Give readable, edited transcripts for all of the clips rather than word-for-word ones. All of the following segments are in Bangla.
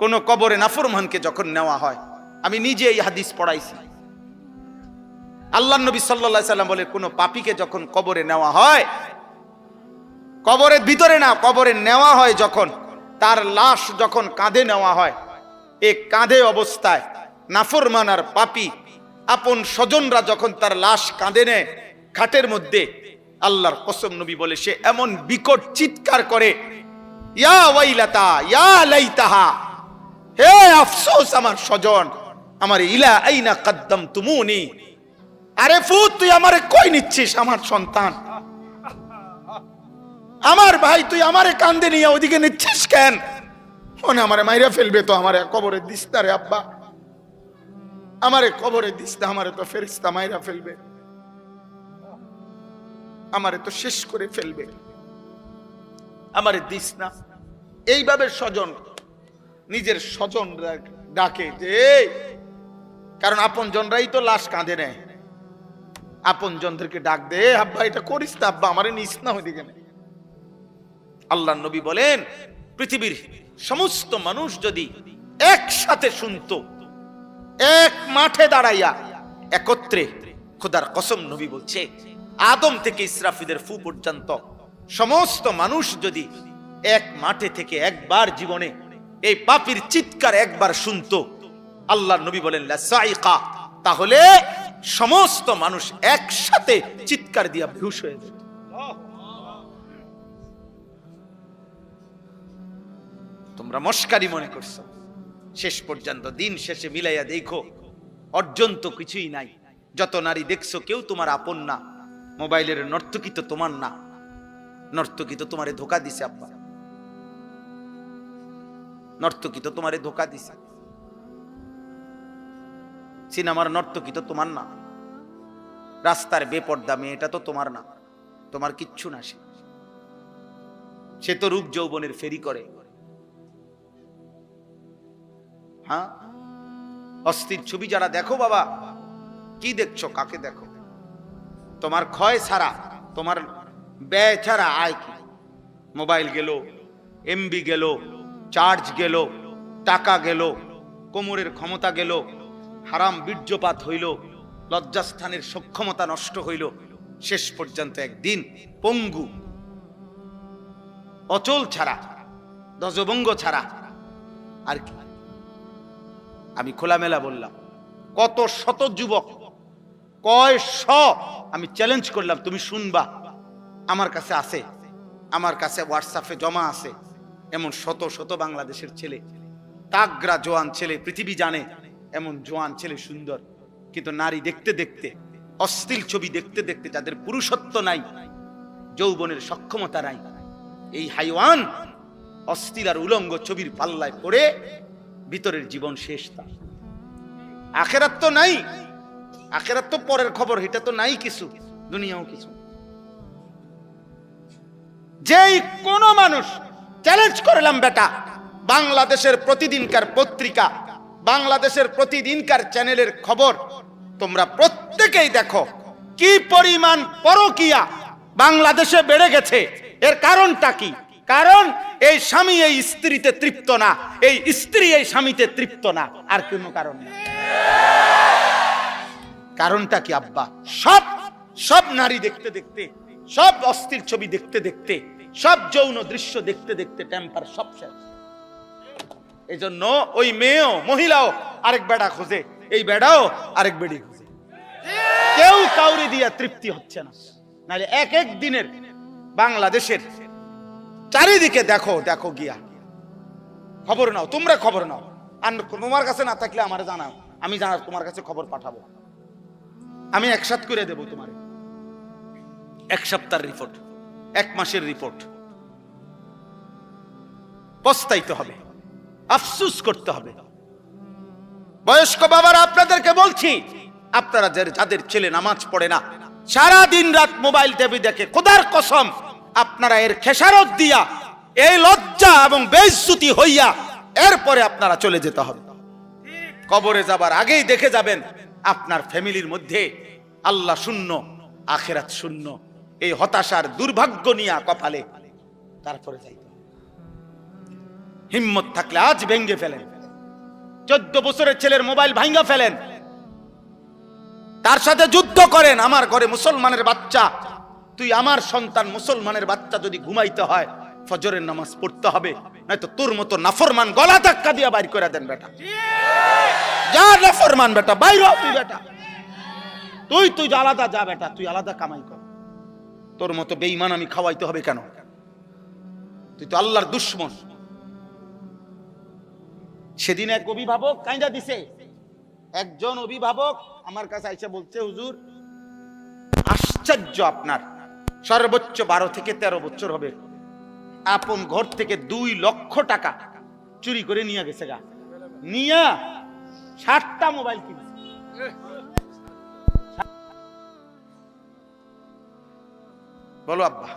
কোন কবরে নাফরমানকে যখন নেওয়া হয়, আমি নিজে এই হাদিস পড়াইছি, আল্লাহর নবী সাল্লাল্লাহু আলাইহি সাল্লাম বলে কোন পাপীকে যখন কবরে নেওয়া হয়, কবরের ভিতরে না, কবরে নেওয়া হয় যখন, তার লাশ যখন কাঁধে নেওয়া হয়, এই কাঁধে অবস্থায় নাফরমান আর পাপী আপন স্বজনরা যখন তার লাশ কাঁধে নেয় খাটের মধ্যে, আল্লাহর কসম নবী বলে সে এমন বিকট চিৎকার করে, ইয়া ওয়াইলাতা ইয়া লাইতাহা, হে আফসোস আমার স্বজন, আমার ইলা আইনা কদ্দামতুমুনি, আরে ফুত তুই আমারে কই নিচ্ছিস, আমার সন্তান, আমার ভাই, তুই আমারে কান্দে নিয়ে ওদিকে নিচ্ছিস কেন? মনে আমারে মাইরা ফেলবে তো, আমারে কবরে দিস না রে আব্বা, আমারে কবরে দিস না, আমারে তো ফেরেশতা মাইরা ফেলবে, আমারে তো শেষ করে ফেলবে, আমারে দিস না। এইভাবে স্বজন নিজের স্বজন ডাকে যে, কারণ আপন জনরাই তো লাশ কাঁধে নেয়, আপন জনদেরকে ডাক দে, আব্বা এটা করিস না, আব্বা আমারে নিস না ওইদিকে। আল্লাহর নবী বলেন পৃথিবীর সমস্ত মানুষ যদি একসাথে শুনতো, এক মাঠে দাঁড়াইয়া একত্রে, খোদার কসম নবী বলছে আদম থেকে ইসরাফিলের ফু পর্যন্ত সমস্ত মানুষ যদি এক মাঠে থেকে একবার জীবনে এই পাপীর চিৎকার একবার শুনতো, আল্লাহর নবী বলেন লা সাইকা, তাহলে সমস্ত মানুষ একসাথে চিৎকার দিয়া বেহুশ হয়ে যেত। তোমরা মস্কারি মনে করছো, শেষ পর্যন্ত দিন শেষে মিলাইয়া দেখো অর্জন তো কিছুই নাই। যত নারী দেখছো কেউ তোমার আপন না, মোবাইলের নর্তকী তো তোমার না, নর্তকী তো তোমারে ধোকা দিছে আব্বা, নর্তকী তো তোমারে ধোকা দিছে, সিনেমার নর্তকী তো তোমার না, রাস্তার বেপর্দা মেয়েটা তো তোমার না, তোমার কিচ্ছু না, সে তো রূপ যৌবনের ফেরি করে। হ্যাঁ, অস্থির ছবি যারা দেখো বাবা, কি দেখছো, কাকে দেখো? তোমার ক্ষয় ছাড়া, তোমার ব্যয় ছাড়া আয় কি? মোবাইল গেল, এমবি গেল, চার্জ গেল, টাকা গেল, কোমরের ক্ষমতা গেল, হারাম বীর্যপাত হইল, লজ্জাস্থানের সক্ষমতা নষ্ট হইল, শেষ পর্যন্ত একদিন পঙ্গু, অচল ছাড়া, ধ্বজভঙ্গ ছাড়া আর কি? আমি খোলামেলা বললাম, কত শত যুবক, কয় শ, আমি চ্যালেঞ্জ করলাম, তুমি শুনবা, আমার কাছে আছে, আমার কাছে হোয়াটসঅ্যাপে জমা আছে, এমন শত শত বাংলাদেশের ছেলে, তাগরা জোয়ান ছেলে, পৃথিবী জানে এমন জোয়ান ছেলে সুন্দর, কিন্তু নারী দেখতে দেখতে, অশ্লীল ছবি দেখতে দেখতে যাদের পুরুষত্ব নাই, যৌবনের সক্ষমতা নাই, এই হাইওয়ান অশ্লীল আর উলঙ্গ ছবির পাল্লায় পড়ে ভিতরের জীবন শেষ। তার আখেরাত তো নাই, আখেরাত তো পরের খবর, এটা তো নাই কিছু, দুনিয়াও কিছু। যেই কোন মানুষ চ্যালেঞ্জ করলাম বেটা, বাংলাদেশের প্রতিদিনকার পত্রিকা, বাংলাদেশের প্রতিদিনকার চ্যানেলের খবর তোমরা প্রত্যেকেই দেখো, কি পরিমাণ পরকীয়া বাংলাদেশে বেড়ে গেছে। এর কারণটা কি? কারণ এই স্বামী এই স্ত্রীতে তৃপ্ত না, এই স্ত্রী এই স্বামীতে তৃপ্ত না, আর কোনো কারণ না। কারণটা কি আব্বা? সব সব নারী দেখতে দেখতে, সব অস্থির ছবি দেখতে দেখতে, সব যৌন দৃশ্য দেখতে দেখতে টেম্পার সব শেষ। এই জন্য ওই মেয়েও, মহিলাও আরেক বেড়া খোঁজে, এই বেড়াও আরেক বেড়ি খোঁজে, কেউ কাউরি দিয়া তৃপ্তি হচ্ছে না। নাহলে এক এক দিনের বাংলাদেশের চারিদিকে দেখো, দেখো গিয়া খবর নাও, তোমরা খবর নাও, আর তোমার কাছে না থাকলে আমার জানাও, আমি জানার তোমার কাছে খবর পাঠাবো, আমি একসাথ করে দেবো তোমার, এক সপ্তাহের রিপোর্ট, এক মাসের রিপোর্ট। পস্তাইতে হবে, আফসোস করতে হবে। বয়স্ক বাবারা আপনাদেরকে বলছি, আপনারা যাদের ছেলে নামাজ পড়ে না, সারা দিন রাত মোবাইল টিভি দেখে, খোদার কসম আপনারা এর খেসারত দিয়া, এই লজ্জা এবং বেইজ্জতি হইয়া এরপরে আপনারা চলে যেতে হবে। কবরে যাবার আগেই দেখে যাবেন আপনার ফ্যামিলির মধ্যে আল্লাহ শূন্য, আখিরাত শূন্য, এই হতাশার দুর্ভাগ্য নিয়ে কপালে, তারপরে যাইতে। হিম্মত থাকলে আজ ভেঙ্গে ফেলেন। 14 বছরের ছেলের মোবাইল ভাঙা ফেলেন, তার সাথে যুদ্ধ করেন। আমার ঘরে মুসলমানের বাচ্চা, তুই আমার সন্তান মুসলমানের বাচ্চা যদি ঘুমাইতে হয় ফজরের নামাজ পড়তে হবে, নয়তো তোর মতো নাফরমান গলা ধাক্কা দিয়া বাইর করে দেন বেটা। যা নাফরমান বেটা, বাইর হ তুই বেটা, তুই আলাদা যা বেটা, তুই আলাদা কামাই কর। তোর মতো বেঈমান আমি খাওয়াইতে হবে কেন? তুই তো আল্লাহর দুশমন। সেদিন এক অভিভাবক কাইন্দা দিছে, একজন অভিভাবক আমার কাছে আইসা বলছে, হুজুর আশ্চর্য, আপনার সর্বোচ্চ 12 থেকে 13 বছর হবে, আপন ঘর থেকে 2 লক্ষ টাকা চুরি করে নিয়ে গেছে গা, নিয়া 60টা মোবাইল কিনছে। বলো আব্বা।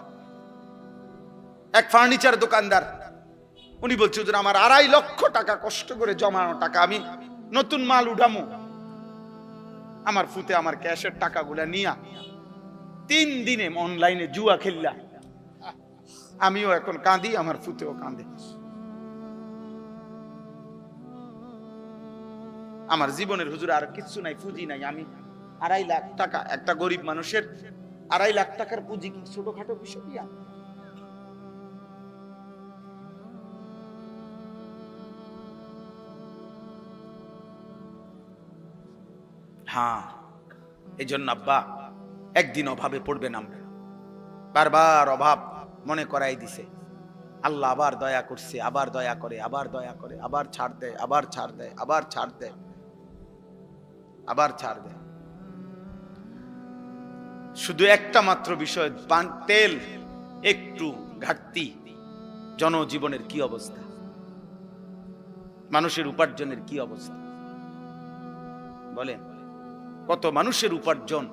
এক ফার্নিচার দোকানদার, উনি বলছে, হুজুর আমার 2.5 লক্ষ টাকা কষ্ট করে জমানো টাকা, আমি নতুন মাল উঠামু, আমার ফুতে আমার ক্যাশের টাকাগুলা নিয়া 3 দিনে অনলাইনে জুয়া খেললা। আমিও এখন কাঁদি, আমার ফুতেও কাঁদে। আমার জীবনের হুজুর আর কিছু নাই, পুঁজি নাই। আমি 2.5 লাখ টাকা, একটা গরিব মানুষের 2.5 লাখ টাকার পুঁজি কি ছোটখাটো বিষয়? হ্যাঁ, এই জন্য আব্বা একদিন অভাবে পড়বেন আমরা। বারবার অভাব মনে করাই দিছে, আল্লাহ আবার দয়া করছে, আবার দয়া করে, আবার দয়া করে, আবার ছাড় দেয়, আবার ছাড় দেয়, আবার ছাড় দেয়, আবার ছাড় দেয়। শুধু একটা মাত্র বিষয়, তেল একটু ঘাটতি, জনজীবনের কি অবস্থা, মানুষের উপার্জনের কি অবস্থা বলেন? কত মানুষের উপার্জন,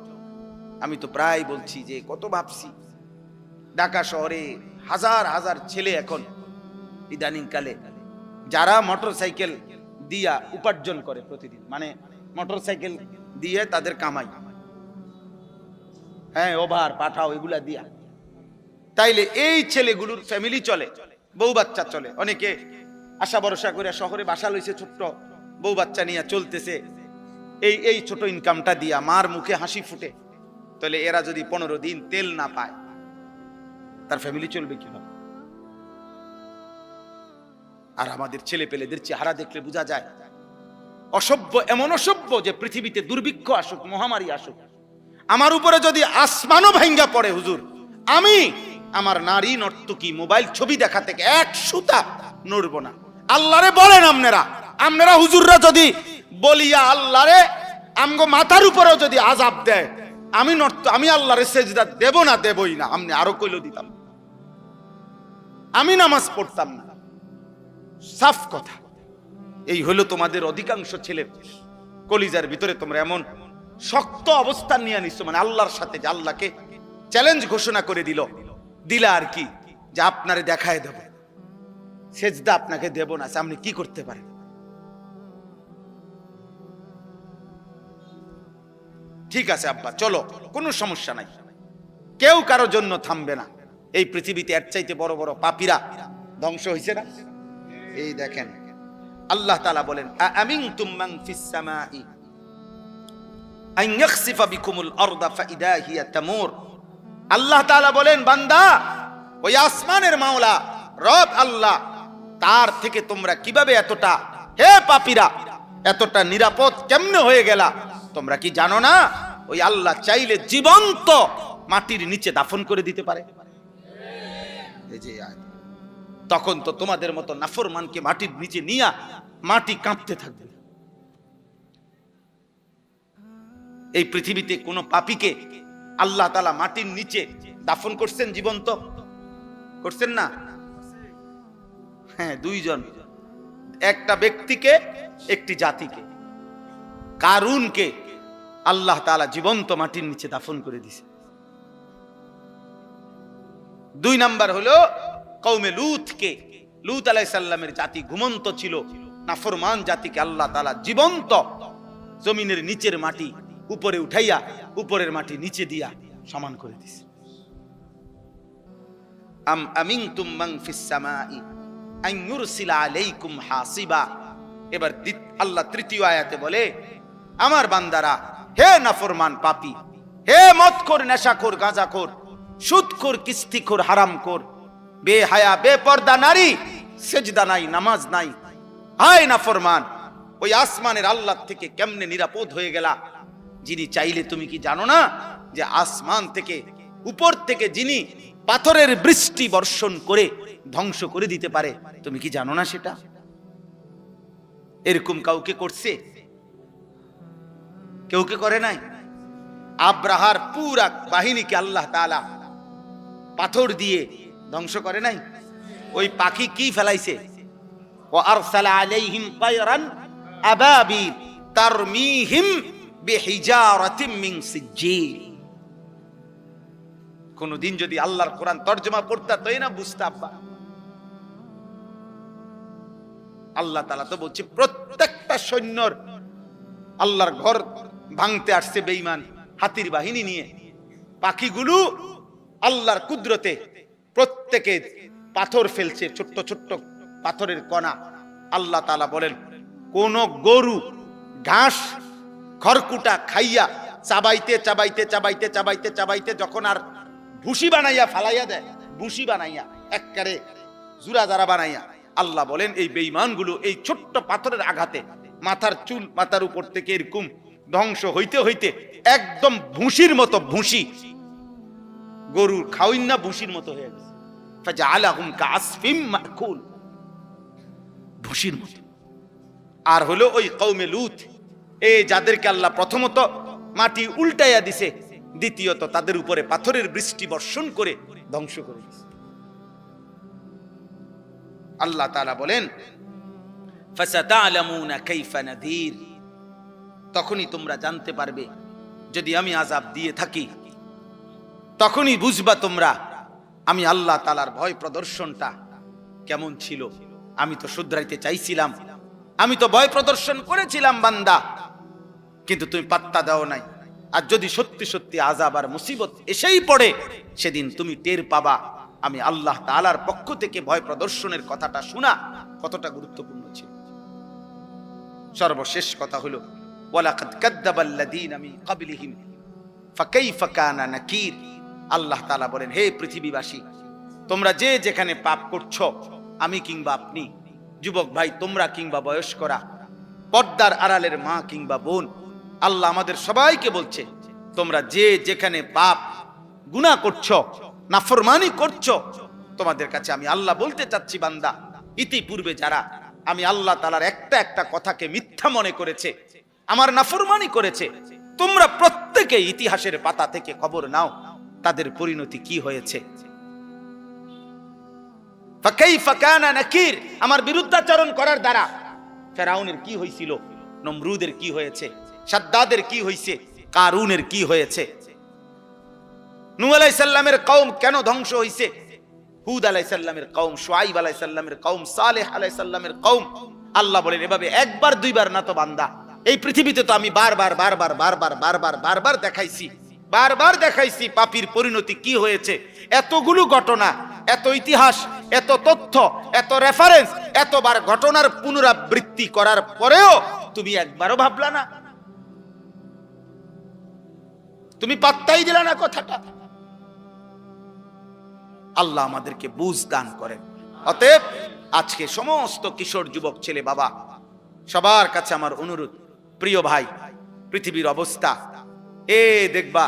আমি তো প্রায় বলছি যে কত ভাবছি। ঢাকা শহরে হাজার হাজার ছেলে এখন ইদানিং কালে যারা মোটরসাইকেল দিয়া উপার্জন করে প্রতিদিন, মানে মোটরসাইকেল দিয়ে তাদের কামাই, হ্যাঁ ওভার পাঠাও এগুলা দিয়া, তাইলে এই ছেলেগুলোর ফ্যামিলি চলে, বউ বাচ্চা চলে। অনেকে আশা ভরসা করে শহরে বাসা লইছে, ছোট্ট বউ বাচ্চা নিয়ে চলতেছে, এই ছোট ইনকামটা দিয়া মার মুখে হাসি ফুটে। তাহলে এরা যদি 15 দিন তেল না পায়, তার ফ্যামিলি চলবে কিভাবে? আর আমাদের ছেলে পেলেদের চেহারা দেখলে বোঝা যায় অসভ্য, এমন অসভ্য যে পৃথিবীতে দুর্ভিক্ষ আসুক, মহামারী আসুক, আমার উপরে যদি আসমানও ভাঙ্গা পড়ে হুজুর, আমি আমার নারী নর্তকী মোবাইল ছবি দেখা থেকে 1 সুতা নড়ব না। আল্লাহরে বলেন আপনারা হুজুররা যদি বলিয়া আল্লাহরে আমগো মাথার উপরেও যদি আযাব দেয়, আমি আল্লাহরে সেজদা দেব না, দেবই না। আপনি আরো কইলো দিতাম, আমি নামাজ পড়তাম না। সাফ কথা। এই হলো তোমাদের অধিকাংশ ছেলে কলিজার ভিতরে, তোমরা এমন শক্ত অবস্থান নিয়ে নিচ্ছ, মানে আল্লাহর সাথে, যে আল্লাহকে চ্যালেঞ্জ ঘোষণা করে দিলা আর কি, যে আপনারে দেখায় দেব, সেজদা আপনাকে দেব না। আপনি কি করতে পারেন? ঠিক আছে আব্বা, চলো, কোনো সমস্যা নাই, কেউ কারোর জন্য থামবে না। এই পৃথিবীতে এর চাইতে বড় বড় পাপীরা ধ্বংস হয়েছে না? এই দেখেন, আল্লাহ তাআলা বলেন, আমিনতুম মান ফিস সামাই আন ইয়াখসিফা বিকুমুল আরদা ফাইদা হিয়া তামুর। আল্লাহ তাআলা বলেন, বান্দা, ওই আসমানের মাওলা রব আল্লাহ, তার থেকে তোমরা কিভাবে এতটা, হে পাপীরা, এতটা নিরাপদ কেমনে হয়ে গেলা? তোমরা কি জানো না ওই আল্লাহ চাইলে জীবন্ত মাটির নিচে দাফন করে দিতে পারে? তখন তো তোমাদের মতো নাফরমানকে মাটির নিচে নিয়া মাটি কাঁপতে থাকবে। এই পৃথিবীতে কোন পাপীকে আল্লাহ তাআলা মাটির নিচে দাফন করছেন? জীবন্ত করছেন না? হ্যাঁ, 2 জন, একটা ব্যক্তিকে, একটি জাতিকে। কারুনকে আল্লাহ তাআলা জীবন্ত মাটির নিচে দাফন করে দিয়েছে। 2 নাম্বার হলো কওমে লূতকে, লূত আলাইহিস সালামের জাতি ঘুমন্ত ছিল, নাফরমান জাতিকে আল্লাহ তাআলা জীবন্ত জমিনের নিচের মাটি উপরে উঠাইয়া উপরের মাটি নিচে দিয়া সমান করে দিয়েছে। আম আমিনতুম মান ফিস সামাই আন ইউরসিলা আলাইকুম হাসিবা। এবার আল্লাহ তৃতীয় আয়াতে বলে, আমার বান্দারা, হে নাফরমান পাপী, হে মদখোর, নেশাখোর, গাঁজাখোর, সুদখোর, কিস্তিখোর, হারামখোর, বেহায়া, বেপর্দা নারী, সেজদা নাই, নামাজ নাই, হায় নাফরমান, ওই আসমানের আল্লাহ থেকে কেমনে নিরাপদ হয়ে গেলা? যিনি চাইলে, তুমি কি জানো না যে আসমান থেকে, উপর থেকে যিনি পাথরের বৃষ্টি বর্ষণ করে ধ্বংস করে দিতে পারে? তুমি কি জানো না সেটা? এরকম কাউকে করছে? কেউ কে করে নাই? আব্রাহার পুরা বাহিনীকে আল্লাহ তাআলা পাথর দিয়ে ধ্বংস করে নাই? ওই পাখি কি ফেলাইছে? ওয়া আরসালা আলাইহিম তায়রান আবাবিল তারমিহিম বিহিজারাতিম মিন সিজ্জিল। কোনদিন যদি আল্লাহর কোরআন তরজমা পড়তা তাই না বুঝতা আব্বা। আল্লাহ তাআলা তো বলছে প্রত্যেকটা সৈন্যর আল্লাহর ঘর ভাঙতে আসছে বেঈমান হাতির বাহিনী নিয়ে। পাখিগুলো আল্লাহর কুদরতে প্রত্যেকে পাথর ফেলছে, ছোট্ট ছোট্ট পাথরের কণা। আল্লাহ তাআলা বলেন, কোন গরু ঘাস খড়কুটা খাইয়া চাবাইতে চাবাইতে চাবাইতে চাবাইতে চাবাইতে যখন আর ভুসি বানাইয়া ফালাইয়া দেয়, ভুসি বানাইয়া একবারে জুরা জারা বানাইয়া, আল্লাহ বলেন এই বেঈমানগুলো এই ছোট্ট পাথরের আঘাতে মাথার চুল মাথার উপর থেকে এরকম ধ্বংস হইতে হইতে একদম ভুসির মতো, ভুসি গরুর খাওয়াইন না, ভুসির মতো হয়ে গেছে। ফাজআলাহুম কাআসফিম মাকুল, ভুসির মতো। আর হলো ওই কওমে লূত, এই যাদেরকে আল্লাহ প্রথমত মাটি উল্টাইয়া দিছে, দ্বিতীয়ত তাদের উপরে পাথরের বৃষ্টি বর্ষণ করে ধ্বংস করে দিছে। আল্লাহ তাআলা বলেন, ফাসাতা'লামুনা কাইফা নাযীর, তখনই তোমরা জানতে পারবে যদি আমি আযাব দিয়ে থাকি, তখনই বুঝবা তোমরা আমি আল্লাহ তাআলার ভয় প্রদর্শনটা কেমন ছিল। আমি তো শুধরাইতে চাইছিলাম, আমি তো ভয় প্রদর্শন করেছিলাম বান্দা, কিন্তু তুমি পাত্তা দাও নাই। আর যদি সত্যি সত্যি আযাব আর মুসিবত এসেই পড়ে, সেদিন তুমি টের পাবা আমি আল্লাহ তাআলার পক্ষ থেকে ভয় প্রদর্শনের কথাটা শোনা কতটা গুরুত্বপূর্ণ ছিল। সর্বশেষ কথা হলো, ওয়ালাকাদ কাযযাবাল্লাযীনা মিন ক্বাবলিহিম ফাকাইফা কানা নাকির। আল্লাহ তাআলা বলেন, হে পৃথিবীবাসী, তোমরা যে যেখানে পাপ করছো, আমি কিংবা আপনি, যুবক ভাই তোমরা কিংবা বয়স্করা, পর্দার আড়ালের মা কিংবা বোন, আল্লাহ আমাদের সবাইকে বলছে, তোমরা যে যেখানে পাপ গুনাহ করছো, নাফরমানি করছো, তোমাদের কাছে আমি আল্লাহ বলতে চাচ্ছি বান্দা, ইতিপূর্বে যারা আমি আল্লাহ তাআলার একটা একটা কথাকে মিথ্যা মনে করেছে, আমার নাফরমানি করেছে, তোমরা প্রত্যেকে ইতিহাসের পাতা থেকে খবর নাও তাদের পরিণতি কি হয়েছে। ফাকাইফা কানা নাকির, আমার বিরুদ্ধাচরণ করার দ্বারা ফেরাউনের কি হয়েছিল, নমরুদের কি হয়েছে, শাদ্দাদের কি হয়েছে, কারুনের কি হয়েছে, নূহ আলাইহিস সালামের কওম কেন ধ্বংস হয়েছে, হুদ আলাইহিস সালামের কওম, শুআইব আলাইহিস সালামের কওম, সালেহ আলাইহিস সালামের কওম। আল্লাহ বলেন, এভাবে একবার দুইবার না তো বান্দা, এই পৃথিবীতে তো আমি বারবার বারবার বারবার বারবার বারবার দেখাইছি, বারবার দেখাইছি পাপীর পরিণতি কি হয়েছে। এতগুলো ঘটনা, এত ইতিহাস, এত তথ্য, এত রেফারেন্স, এতবার ঘটনার পুনরাবৃত্তি করার পরেও তুমি একবারও ভাবলা না, তুমি পাত্তাই দিলা না কথাটা। আল্লাহ আমাদেরকে বুঝ দান করেন। অতএব আজকে সমস্ত কিশোর যুবক ছেলে বাবা সবার কাছে আমার অনুরোধ, প্রিয় ভাই, পৃথিবীর অবস্থা এ দেখবা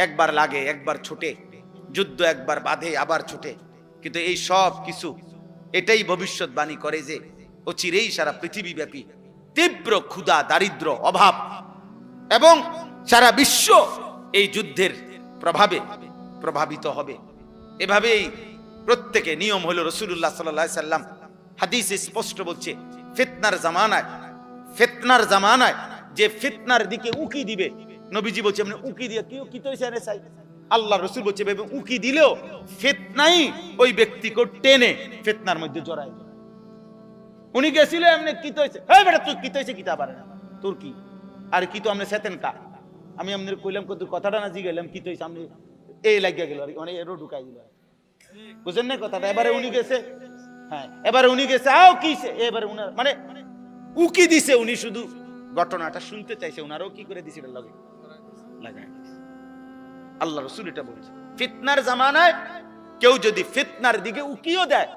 একবার লাগে একবার ছুটে, যুদ্ধ একবার বাঁধে আবার ছুটে, কিন্তু এই সব কিছু এটাই ভবিষ্যৎবাণী করে যে অচিরেই সারা পৃথিবীব্যাপী তীব্র ক্ষুধা, দারিদ্র, অভাব এবং সারা বিশ্ব এই যুদ্ধের প্রভাবে প্রভাবিত হবে। এভাবেই প্রত্যেকে নিয়ম হলো, রাসূলুল্লাহ সাল্লাল্লাহু আলাইহি সাল্লাম হাদিসে স্পষ্ট বলছে, ফিতনার জামানায় যে ফিতনার দিকে উকি দিবে, নবীজি বলছে মানে উকি দিয়ে কি তৈছে রে সাই, আল্লাহ রাসূল বলছে উকি দিলেও ফিতনাই ওই ব্যক্তিকে টেনে ফিতনার মধ্যে জড়ায়। উনি গেছিল এমনি কি তৈছে, এই বেটা তুই কি তৈছে কিতা পারে না তোর কি, আর কি তো আমনে সেতেন কা, আমি আপনাদের কইলাম কত কথাটা না জিগাইলাম কি তৈছে, আমি এই লাগিয়া গেল মানে এরো ঢুকাই দিল, বুঝেন না কথাটা। এবারে উনি গেছে, হ্যাঁ এবারে উনি গেছে আও কিছে, এবারে উনার মানে উকি দিছে, উনি শুধু ঘটনাটা শুনতে চাইছে, উনারও কি করে দিছে লাগে লাগায়। আল্লাহ রাসূল এটা বলেছে, ফিতনার জামানায় কেউ যদি ফিতনার দিকে উকিও দেয়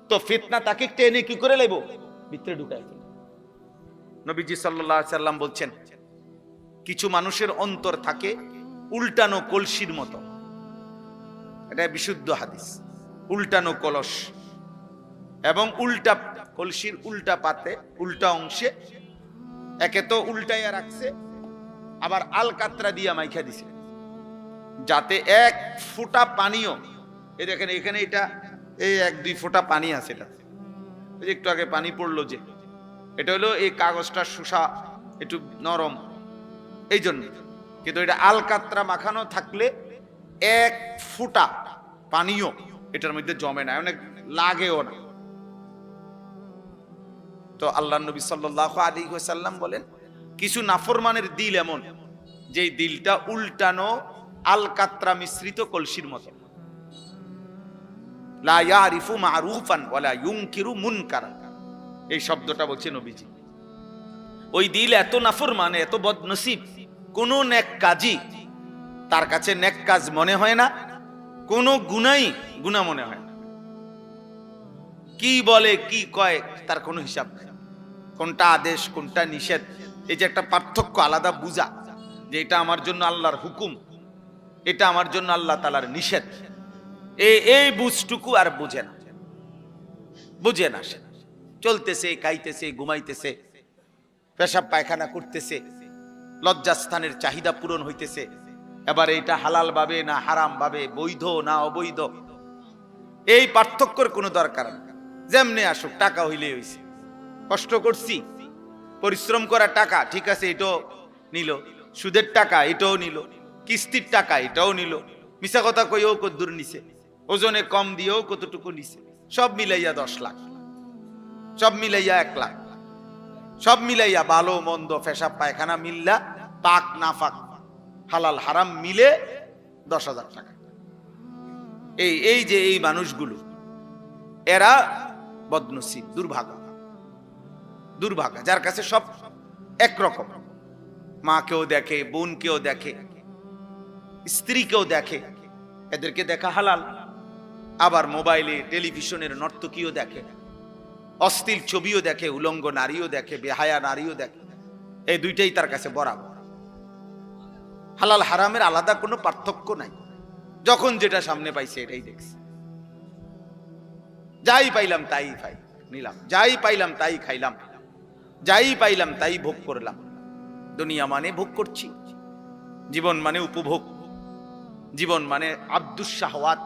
তো ফিতনা তাকে টেনে কি করে লাইব, ভিতরে ঢুকায় ফেলে। নবীজি সাল্লাল্লাহু আলাইহি সাল্লাম বলছেন, কিছু মানুষের অন্তর থাকে উল্টানো কলসির মতো। এটা বিশুদ্ধ হাদিস। উল্টানো কলস এবং উল্টা কলসির উল্টা পাতে, উল্টা অংশে একে তো উল্টাইয়া রাখছে, আবার আলকাতরা দিয়া মাইখা দিছে, যাতে এক ফোঁটা পানিও, এই দেখেন এখানে এটা এই 1-2 ফোঁটা পানি আছে, এটা একটু আগে পানি পড়লো যে, এটা হলো এই কাগজটা শুষা একটু নরম এই জন্য, কিন্তু এটা আলকাতরা মাখানো থাকলে এক ফোঁটা পানিও এটার মধ্যে জমে না, অনেক লাগেও না। তো আল্লাহ নবী সাল্লাল্লাহু আলাইহি ওয়াসাল্লাম বলেন, কিছু নাফরমানের দিল এমন যে দিলটা উল্টানো আলকাতরা মিশ্রিত কলসির মতো। লা ইয়ারিফু মারুফান ওয়ালা ইউনকিরু মুনকারা, এই শব্দটা বলছে নবীজি। ওই দিল এত নাফরমান, এত বদনসিব, কোন নেক কাজই তার কাছে নেক কাজ মনে হয় না, কোন গুনাই গুনাহ মনে হয় না। কি বলে কি কয় তার কোনো হিসাব নেই, কোনটা আদেশ কোনটা নিষেধ, এই যে একটা পার্থক্য আলাদা বুঝা, যে এটা আমার জন্য আল্লাহর হুকুম, এটা আমার জন্য আল্লাহ তাআলার নিষেধ, এই বুঝটুকু আর বুঝে না সে। চলতেছে, খাইতেছে, ঘুমাইতেছে, পেশাব পায়খানা করতেছে, লজ্জাস্থানের চাহিদা পূরণ হইতেছে, এবার এটা হালাল ভাবে না হারাম ভাবে, বৈধ না অবৈধ, এই পার্থক্যের কোনো দরকার নেই। যেমনে আসুক, টাকা হইলে হইছে, কষ্ট করছি, পরিশ্রম করা টাকা, ঠিক আছে, এটাও নিল, সুদের টাকা এটাও নিল, কিস্তির টাকা এটাও নিল, মিছা কথা কইও কদ্দুর নিছে, ওজনে কম দিয়েও কতটুকু নিছে, সব মিলাইয়া 10 লাখ, সব মিলাইয়া 1 লাখ, সব মিলাইয়া ভালো মন্দ পেশাব পায়খানা মিল্লা, পাক নাফাক হালাল হারাম মিলে 10,000 টাকা। এই যে এই মানুষগুলো, এরা বদনসিব, দুর্ভাগা, যার কাছে সব একরকম, মাকেও দেখে, বোনকেও দেখে, স্ত্রীকেও দেখে, এদেরকে দেখা হালাল, আবার মোবাইলে টেলিভিশনের নর্তকীও দেখে, অশ্লীল ছবিও দেখে, উলঙ্গ নারীও দেখে, বেহায়া নারীও দেখে, এই দুইটাই তার কাছে বরাবর। হালাল হারামের আলাদা কোনো পার্থক্য নাই, যখন যেটা সামনে পাইছে এটাই দেখছে, যাই পাইলাম তাই নিলাম, যাই পাইলাম তাই খাইলাম, যাই পাইলাম তাই ভোগ করলাম। দুনিয়া মানে ভোগ করছি, জীবন মানে উপভোগ, জীবন মানে আব্দুস শাহওয়াত,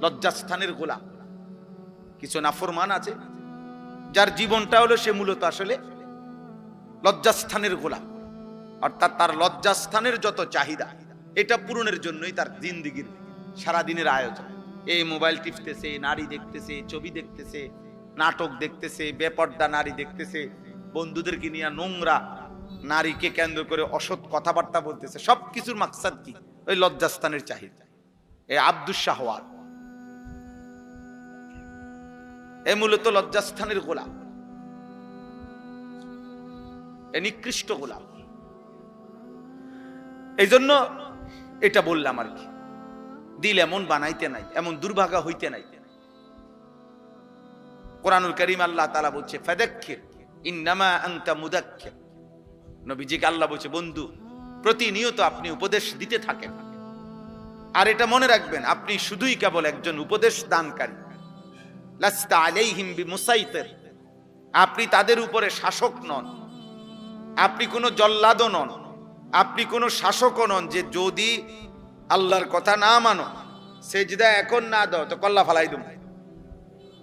লজ্জাস্থানের গোলাম। কিছু নাফরমান আছে যার জীবনটা হলো সে মূলত আসলে লজ্জাস্থানের গোলাম, অর্থাৎ তার লজ্জাস্থানের যত চাহিদা এটা পূরণের জন্যই তার জিন্দেগির সারাদিনের আয়োজন। এই মোবাইল টিপতেছে, নারী দেখতেছে, ছবি দেখতেছে, নাটক দেখতেছে, বেপর্দা নারী দেখতেছে, বন্ধুদেরকে নিয়ে নোংরা নারীকে কেন্দ্র করে অসৎ কথাবার্তা বলতেছে, সবকিছুর মাকসাদ কি? ওই লজ্জাস্থানের চাহিদা। এই আব্দুস শাহওয়াত, এ মূলত লজ্জাস্থানের গোলাম, এ নিকৃষ্ট গোলাম। এই জন্য এটা বললাম আর কি, দিল এমন বানাইতে নাই, এমন দুর্ভাগা হইতে নাই। কোরআনুল কারীম আল্লাহ তাআলা বলছে, ফাযাক্কির ইন্নামা আনতা মুযাক্কির। নবীজিকে আল্লাহ বলছে, বন্ধু প্রতিনিয়ত আপনি উপদেশ দিতে থাকেন, আর এটা মনে রাখবেন আপনি শুধুই কেবল একজন উপদেশ দানকারী। লাস্তা আলাইহিম বিমুসাইতির, আপনি তাদের উপরে শাসক নন, আপনি কোনো জল্লাদও নন, আপনি কোনো শাসকও নন যে যদি আল্লাহর কথা না মানো, সেজদা এখন না দাও তো কল্লা ফালাই দেবো,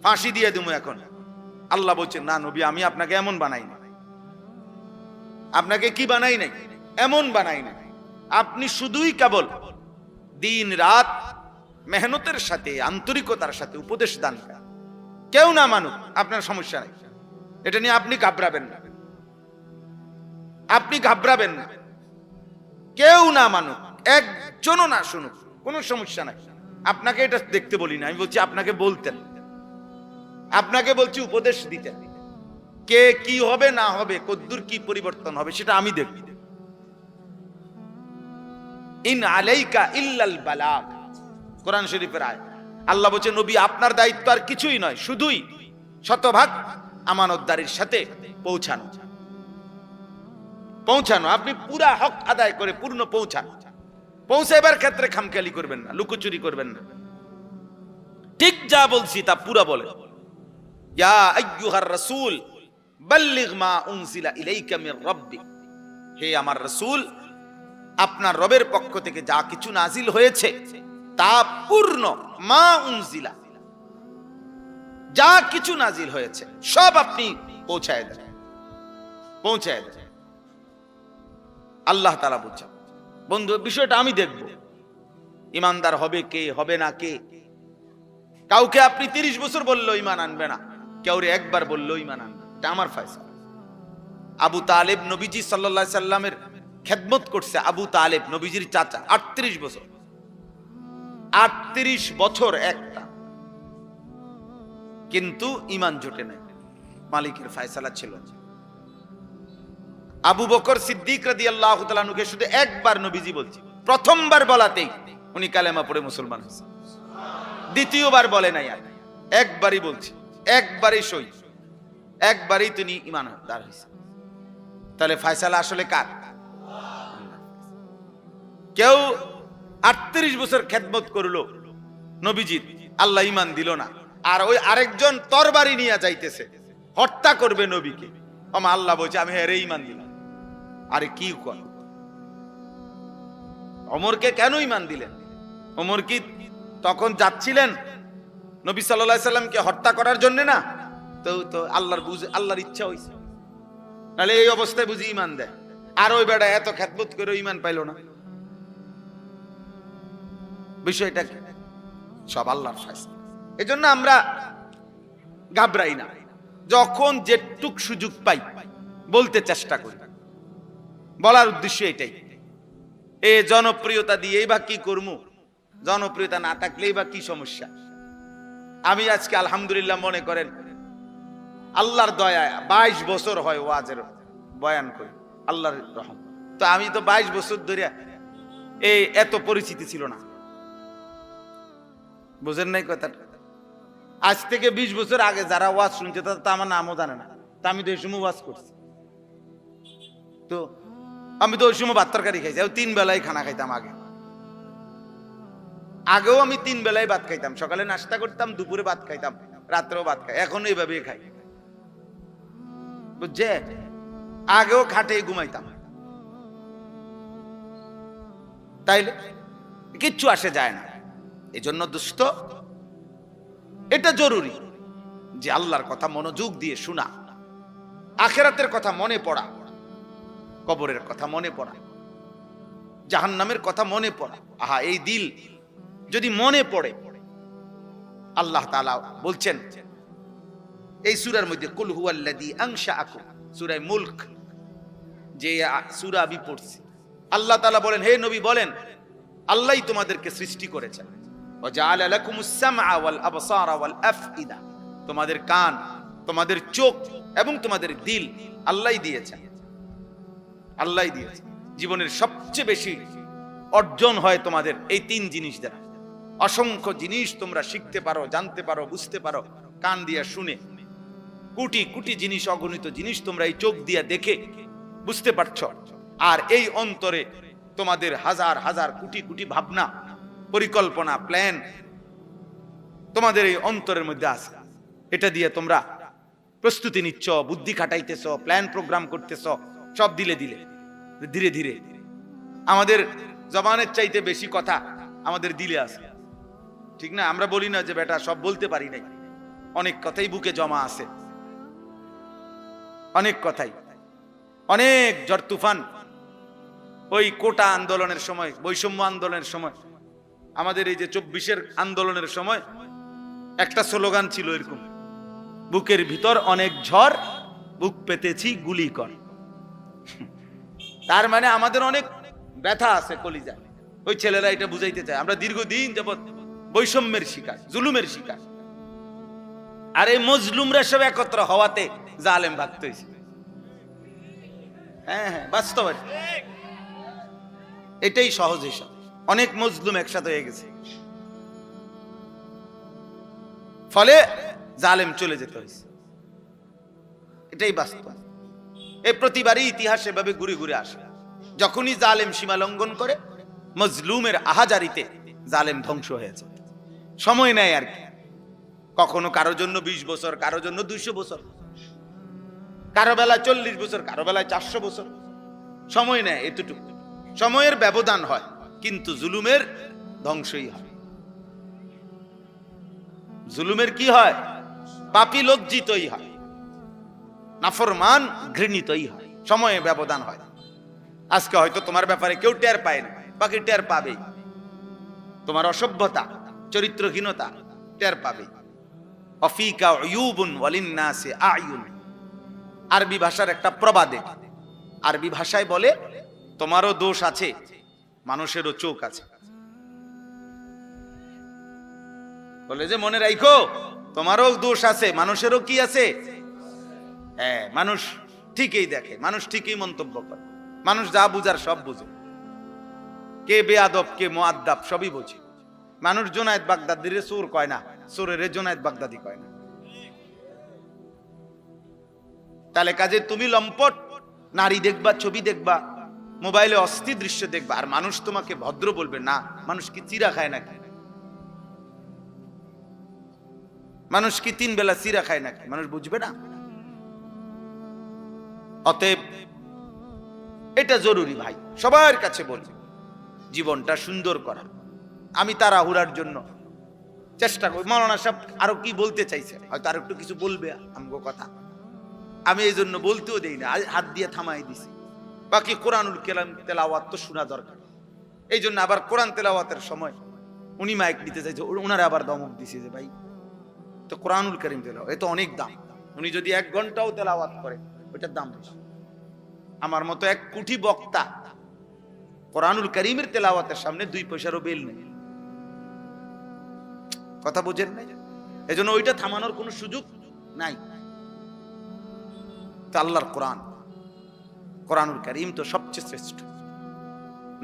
ফাঁসি দিয়ে দেবো এখন। আল্লাহ বলছেন, না নবী, আমি আপনাকে এমন বানাই না। আপনাকে কি বানাই নাই? এমন বানাই না। আপনি শুধুই কেবল দিন রাত মেহনতের সাথে, আন্তরিকতার সাথে উপদেশ দান করেন। কেউ না মানুক, আপনার সমস্যা নাই, এটা নিয়ে আপনি ঘাবড়াবেন না, আপনি ঘাবড়াবেন না। কেউ না মানুক, একজনও না শুনুক, কোনো সমস্যা নাই। আপনাকে এটা দেখতে বলি না, আমি বলছি আপনাকে বলতেন, আপনাকে বলছি উপদেশ দিতেন। কে কি হবে না হবে, কদ্দুর কি পরিবর্তন হবে সেটা আমি দেখব। ইন আলাইকা ইল্লাল বালাগ, কোরআন শরীফের আয়াত। আল্লাহ বলছে নবী আপনার দায়িত্ব আর কিছুই নয়, শুধুই শতভাগ আমানতদারির সাথে পৌঁছানো। আপনি পুরা হক আদায় করে পূর্ণ পৌঁছাইবার ক্ষেত্রে খামখেয়ালি করবেন না, লুকোচুরি করবেন না। ঠিক যা বলছি তা পুরা বলে। ইয়া আইয়ুহার রাসূল বাল্লিগ মা উনজিলা ইলাইকা মির রাব্বিক, হে আমার রাসূল আপনার রবের পক্ষ থেকে যা কিছু নাজিল হয়েছে তা পূর্ণ, মা উনজিলা, যা কিছু নাজিল হয়েছে সব আপনি পৌঁছায় দেন। আল্লাহ তাআলা বলছেন বন্ধু বিষয়টা আমি দেখব, ইমানদার হবে কে হবে না কে। কাউকে আপনি 30 বছর বললেও ইমান আনবে না, কাউরে একবার বললেও ইমান আনবে, এটা আমার ফয়সালা। আবু তালেব নবীজি সাল্লাল্লাহু আলাইহি সাল্লামের খেদমত করছে, আবু তালেব নবীজির চাচা, 38 বছর, 38 বছর একটা, কিন্তু ইমান জোটে নাই, মালিকের ফয়সালা ছিল। আবু বকর সিদ্দিক রাদিয়াল্লাহু তাআলা আনহুকে শুধু একবার নবীজি বলছে, প্রথমবার বলাতেই উনি কালেমা পড়ে মুসলমান হয়েছে, দ্বিতীয়বার বলে নাই, আর একবারই বলছে, একবারই সই, একবারই তিনি ঈমানদার হয়েছে। তাহলে ফয়সালা আসলে কার? কেউ 38 বছর খেদমত করলো নবীজির, আল্লাহ ঈমান দিল না, আর ওই আরেকজন তরবারি নিয়ে যাইতেছে হত্যা করবে নবীকে, আল্লাহ বলছে আমি হেরে ঈমান দিলাম। আরে কি কর, ওমরকে কেন ঈমান দিলেন? ওমর কি তখন যাচ্ছিলেন নবী সাল্লাল্লাহু আলাইহি সাল্লামকে হত্যা করার জন্য না? তো আল্লাহর ইচ্ছা হইছে, তাহলে এই অবস্থায় বুঝি ঈমান দেয়। আর ওই বেটা এত খেদমত করে ঈমান পাইল না, বিষয়টা কি? সব আল্লাহর ফয়সালা। এজন্য আমরা ঘাবড়াই না, যখন যেটুক সুযোগ পাই বলতে চেষ্টা করি। বলার উদ্দেশ্য এটাই, এ জনপ্রিয়তা দিয়েই বা কি করবো, জনপ্রিয়তা না থাকলেই বা কি সমস্যা। আমি আজকে আলহামদুলিল্লাহ মনে করেন আল্লাহর দয়ায় 22 বছর হয় ওয়াজের বয়ান করি, আল্লাহর রহম। তো আমি তো 22 বছর ধরে এই এত পরিচিতি ছিল না, বুঝেন নাই কথাটা? আজ থেকে 20 বছর আগে যারা ওয়াজ শুনছে তারা তো আমার নামও জানে না, তা আমি তো এই সময় ওয়াজ করছি। তো আমি তো ওই সময় ভাত তরকারি খাইছি, 3 বেলায় খানা খাইতাম। আগেও আমি 3 বেলায় ভাত খাইতাম, সকালে নাস্তা করতাম, দুপুরে ভাত খাইতাম, রাত্রেও ভাত খাই, এখন এইভাবে খাই, বুঝছে? আগেও খাটে ঘুমাইতাম, তাইলে কিচ্ছু আসে যায় না। এই জন্য দোস্ত এটা জরুরি যে আল্লাহর কথা মনোযোগ দিয়ে শোনা, আখিরাতের কথা মনে পড়া, কবরের কথা মনে পড়া, জাহান্নামের কথা মনে পড়া। আহা, এই দিল যদি মনে পড়ে, আল্লাহ তাআলা বলছেন এই সূরার মধ্যে, কুল হুয়াল্লাযী আনশাআকুম, সূরা মুলক যে সূরা আমি পড়ছি, আল্লাহ তাআলা বলেন, হে নবী বলেন আল্লাহই তোমাদেরকে সৃষ্টি করেছেন। ওয়া জাআলা লাকুমুস সামআ ওয়াল আবসারা ওয়াল আফইদা, তোমাদের কান, তোমাদের চোখ এবং তোমাদের দিল আল্লাহই দিয়েছেন, আল্লাহই দিয়েছেন। জীবনের সবচেয়ে বেশি অর্জন হয় তোমাদের এই 3 জিনিস দ্বারা। অসংখ্য জিনিস তোমরা শিখতে পারো, জানতে পারো, বুঝতে পারো কান দিয়ে শুনে, কোটি কোটি জিনিস, অগণিত জিনিস তোমরা এই চোখ দিয়ে দেখে বুঝতে পারছো। আর এই অন্তরে তোমাদের হাজার হাজার কোটি কোটি ভাবনা, পরিকল্পনা, প্ল্যান তোমাদের এই অন্তরের মধ্যে আছে। এটা দিয়ে তোমরা প্রস্তুতি নিচ্ছ, বুদ্ধি খাটাইতেছ, প্ল্যান প্রোগ্রাম করতেছ, সব দিলে দিলে ধীরে ধীরে আমাদের জবানের চাইতে বেশি কথা আমাদের দিলে আছে, ঠিক না? আমরা বলি না যে বেটা সব বলতে পারি নাই, অনেক কথাই বুকে জমা আছে, অনেক কথাই, অনেক ঝড় তুফান। ওই কোটা আন্দোলনের সময়, বৈষম্য আন্দোলনের সময়, আমাদের এই যে 24-এর আন্দোলনের সময় একটা স্লোগান ছিল এরকম, বুকের ভিতর অনেক ঝড়, বুক পেতেছি গুলি কর। তার মানে আমাদের অনেক ব্যথা আছে কলিজায়। ওই ছেলেরা এটা বুঝাইতে চায় আমরা দীর্ঘদিন যাবৎ বৈষম্যের শিকার, জুলুমের শিকার। আর এই মজলুমরা সব একত্র হওয়াতে জালেম ভাগতে হয়েছে। হ্যাঁ, বাস্তব, এটাই সহজ হিসাব। অনেক মজলুম একসাথে হয়ে গেছে, ফলে জালেম চলে যেতে হয়েছে। এটাই বাস্তব। এই প্রতিবারই ইতিহাস এভাবে ঘুরে ঘুরে আসে। যখনই জালেম সীমা লঙ্ঘন করে, মজলুমের আহাজারিতে জালেম ধ্বংস হয়েছে। সময় নেয় আর কি, কখনো কারো জন্য 20 বছর, কারো জন্য 200 বছর, কারো বেলায় 40 বছর, কারো বেলায় 400 বছর সময় নেয়। এতটুকু সময়ের ব্যবধান হয়, কিন্তু জুলুমের ধ্বংসই হয়। জুলুমের কি হয়? পাপী লজ্জিতই হয়, নাফরমান ঘৃণিতই হয়, সময়ে ব্যবধান হয়। আজকে হয়তো তোমার ব্যাপারে কেউ টের পায় না, বাকি টের পাবেই। তোমার অসভ্যতা, চরিত্রহীনতা টের পাবে। অফিকা উয়ুবুন ওয়ালিন্নাসি আয়ুন, আরবি ভাষার একটা প্রবাদে। আরবি ভাষায় বলে, তোমারও দোষ আছে, মানুষেরও চোখ আছে। বলে যে মনে রাখো, তোমারও দোষ আছে, মানুষেরও কি আছে? হ্যাঁ, মানুষ ঠিকই দেখে, মানুষ ঠিকই মন্তব্য করে, মানুষ যা বুঝার সব বুঝে। কে বেয়াদব কে মুআদ্দাব সবই বোঝে। মানুষ জুনায়েদ বাগদাদির চোর কয় না, চোরের জুনায়েদ বাগদাদি কয় না। তাহলে কাজে তুমি লম্পট নারী দেখবা, ছবি দেখবা, মোবাইলে অস্থির দৃশ্য দেখবা, আর মানুষ তোমাকে ভদ্র বলবে না? মানুষ কি চিরা খায় নাকি? মানুষ কি 3 বেলা চিরা খায় নাকি? মানুষ বুঝবে না? অতএব এটা জরুরি ভাই, সবার কাছে বলি, জীবনটা সুন্দর করা। আমি তাড়াহুড়ার জন্য চেষ্টা করি। মাওলানা সাহেব আরো কি বলতে চাইছে, হয়তো আরো একটু কিছু বলবে আমগো কথা, আমি এই জন্য বলতেও দেই না, হাত দিয়ে থামাই দিছি। বাকি কোরআনুল কালাম তেলাওয়াত তো শোনা দরকার। এই জন্য আবার কোরআন তেলাওয়াতের সময় উনি মাইক দিতে চাইছে, ওনারা আবার দমক দিছে যে ভাই তো কোরআনুল কারীম তেলাওয়াত এ তো অনেক দাম, উনি যদি 1 ঘন্টাও তেলাওয়াত করে ওইটার দাম বেশি। আমার মতো 1 কোটি বক্তা কোরআনুল কারীমের তেলাওয়াতের সামনে 2 পয়সারও বেল নেই। কথা বুঝেন নাই? এজন্য ওইটা থামানোর কোনো সুযোগ নাই। তো আল্লাহর কোরআন, কোরআনুল কারীম তো সবচেয়ে শ্রেষ্ঠ।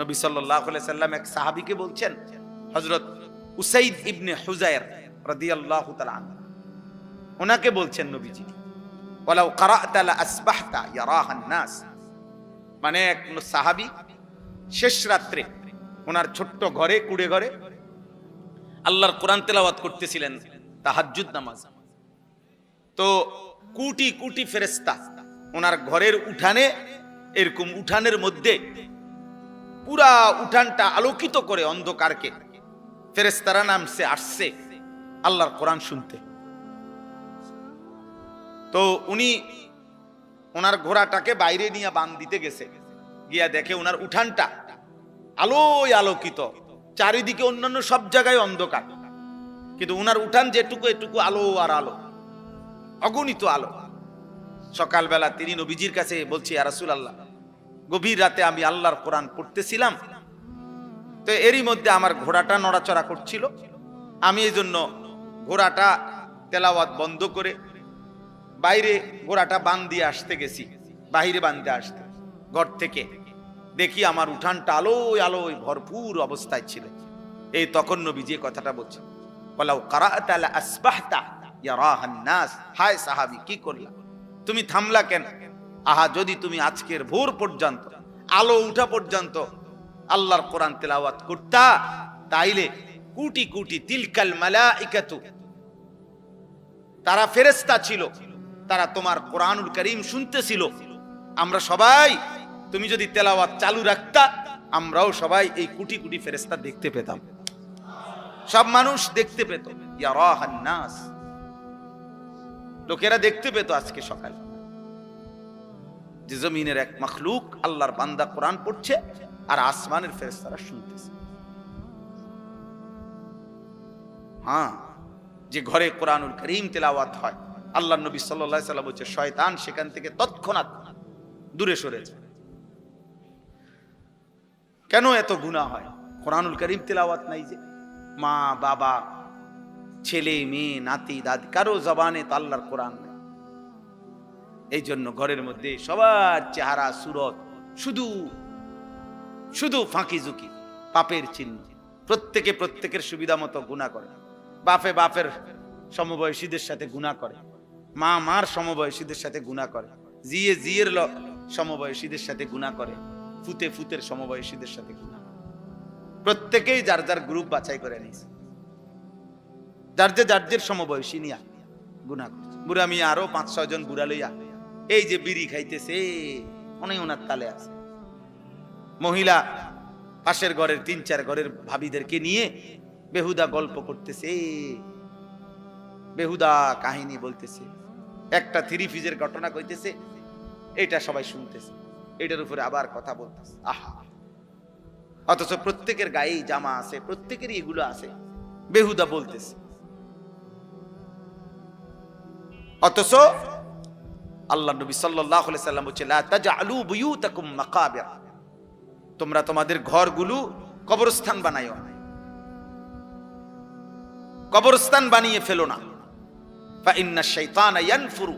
নবী সাল্লাল্লাহু আলাইহি সাল্লাম এক সাহাবীকে বলছেন, হযরত উসাইদ ইবনে হুযায়র রাদিয়াল্লাহু তাআলা আনহু, ওনাকে বলছেন নবীজি, ওয়ালাউ ক্বারা'তা লা আসবাহতা ইয়ারাহান নাস। মানে এক সাহাবী শেষ রাত্রে ওনার ছোট্ট ঘরে, কুড়ে ঘরে আল্লাহর কোরআন তেলাওয়াত করতেছিলেন, তাহাজ্জুদ নামাজ। তো কোটি কোটি ফেরেশতা ওনার ঘরের উঠানে, এরকম উঠানের মধ্যে পুরা উঠানটা আলোকিত করে অন্ধকারকে ফেরেশতারা নামছে আসছে আল্লাহর কোরআন শুনতে। তো উনি ওনার ঘোড়াটাকে বাইরে নিয়ে বান দিতে গেছে, গিয়া দেখে ওনার উঠানটা আলোয় আলোকিত, চারিদিকে অন্যান্য সব জায়গায় অন্ধকার, কিন্তু ওনার উঠান যেটুকু এটুকু আলো আর আলো, অগণিত আলো। সকালবেলা তিনি নবীজির কাছে বলছি, ইয়া রাসূলুল্লাহ, গভীর রাতে আমি আল্লাহর কোরআন পড়তেছিলাম, তো এরই মধ্যে আমার ঘোড়াটা নড়াচড়া করছিল, আমি এই জন্য ঘোড়াটা তেলাওয়াত বন্ধ করে বাইরে ঘোড়াটা বান দিয়ে আসতে গেছি। বাইরে বাঁধতে আসতে ঘর থেকে দেখি আমার উঠানটা আলোয় আলোয় ভরপুর অবস্থায় ছিল। এই তখন নবীজি কথাটা বলছেন, ওয়ালাউ ক্বারা'তা লা আসবাহতা ইয়ারাহান নাস। হায় সাহাবী, কি করলা? তুমি থামলা কেন? আহা, যদি তুমি আজকের ভোর পর্যন্ত, আলো উঠা পর্যন্ত আল্লাহর কোরআন তেলাওয়াত করতা, তাইলে কোটি কোটি তিলকাল মালাইকাতু, তারা ফেরেশতা ছিল, তারা তোমার কোরআনুল কারীম শুনতেছিল। আমরা সবাই, তুমি যদি তেলাওয়াত চালু রাখতা, আমরাও সবাই এই কোটি কোটি ফেরেশতা দেখতে পেতাম, সব মানুষ দেখতে পেত। ইয়ারাহান নাস, লোকেরা দেখতে পেত আজকে সকাল, যে জমিনের এক মাখলুক আল্লাহর বান্দা কোরআন পড়ছে আর আসমানের ফেরেশতারা শুনতেছে। হ্যাঁ, যে ঘরে কোরআনুল কারীম তেলাওয়াত হয়, আল্লাহর নবী সাল্লাল্লাহু আলাইহি ওয়াসাল্লাম বলছে, শয়তান সেখান থেকে তৎক্ষণাৎ দূরে সরে যায়। কেন এত গুনাহ হয়? কোরআনুল কারীম তেলাওয়াত নাই, যে মা বাবা ছেলে মেয়ে নাতি দাদি কারো জবানে তো আল্লাহর কোরআন নেই। এই জন্য ঘরের মধ্যে সবার চেহারা সুরত শুধু শুধু ফাঁকি ঝুঁকি, পাপের চিহ্ন। প্রত্যেকে প্রত্যেকের সুবিধা মতো গুনাহ করে। বাপে বাপের সমবয়সীদের সাথে গুনাহ করে, মা মার সমবয়সীদের সাথে গুনাহ করে, জিয়ে জিয়ের সমবয়সীদের সাথে গুনাহ করে, ফুতে ফুতের সমবয়সীদের সাথে গুনাহ করে। প্রত্যেকেই যার যার গ্রুপ বাছাই করে নিয়েছে, যার যে সমবয়সী নিয়া গুনাহ করছে। বুড়া মিয়া আরো 5-6 জন বুড়া লইয়া এই যে বিড়ি খাইতেছে, অনেক ওনার তালে আছে। মহিলা পাশের ঘরের 3-4 ঘরের ভাবিদেরকে নিয়ে বেহুদা গল্প করতেছে, বেহুদা কাহিনী বলতেছে, একটা 3 পিসের ঘটনা কইতেছে, এটা সবাই শুনতেছে, এটার উপরে আবার কথা বলতেছে। আহা, অথচ প্রত্যেকের গায়েই জামা আছে, প্রত্যেকেরই এগুলো আছে, বেহুদা বলতেছে। অথচ আল্লাহ নবী সাল্লাল্লাহু আলাইহি সাল্লাম বলেছেন, লা তাজআলু বুয়ুতাকুম মাকাবির, তোমরা তোমাদের ঘরগুলো কবরস্থান বানাইও না, কবরস্থান বানিয়ে ফেলো না। ফা ইন্না শাইতানা ইয়ানফুরু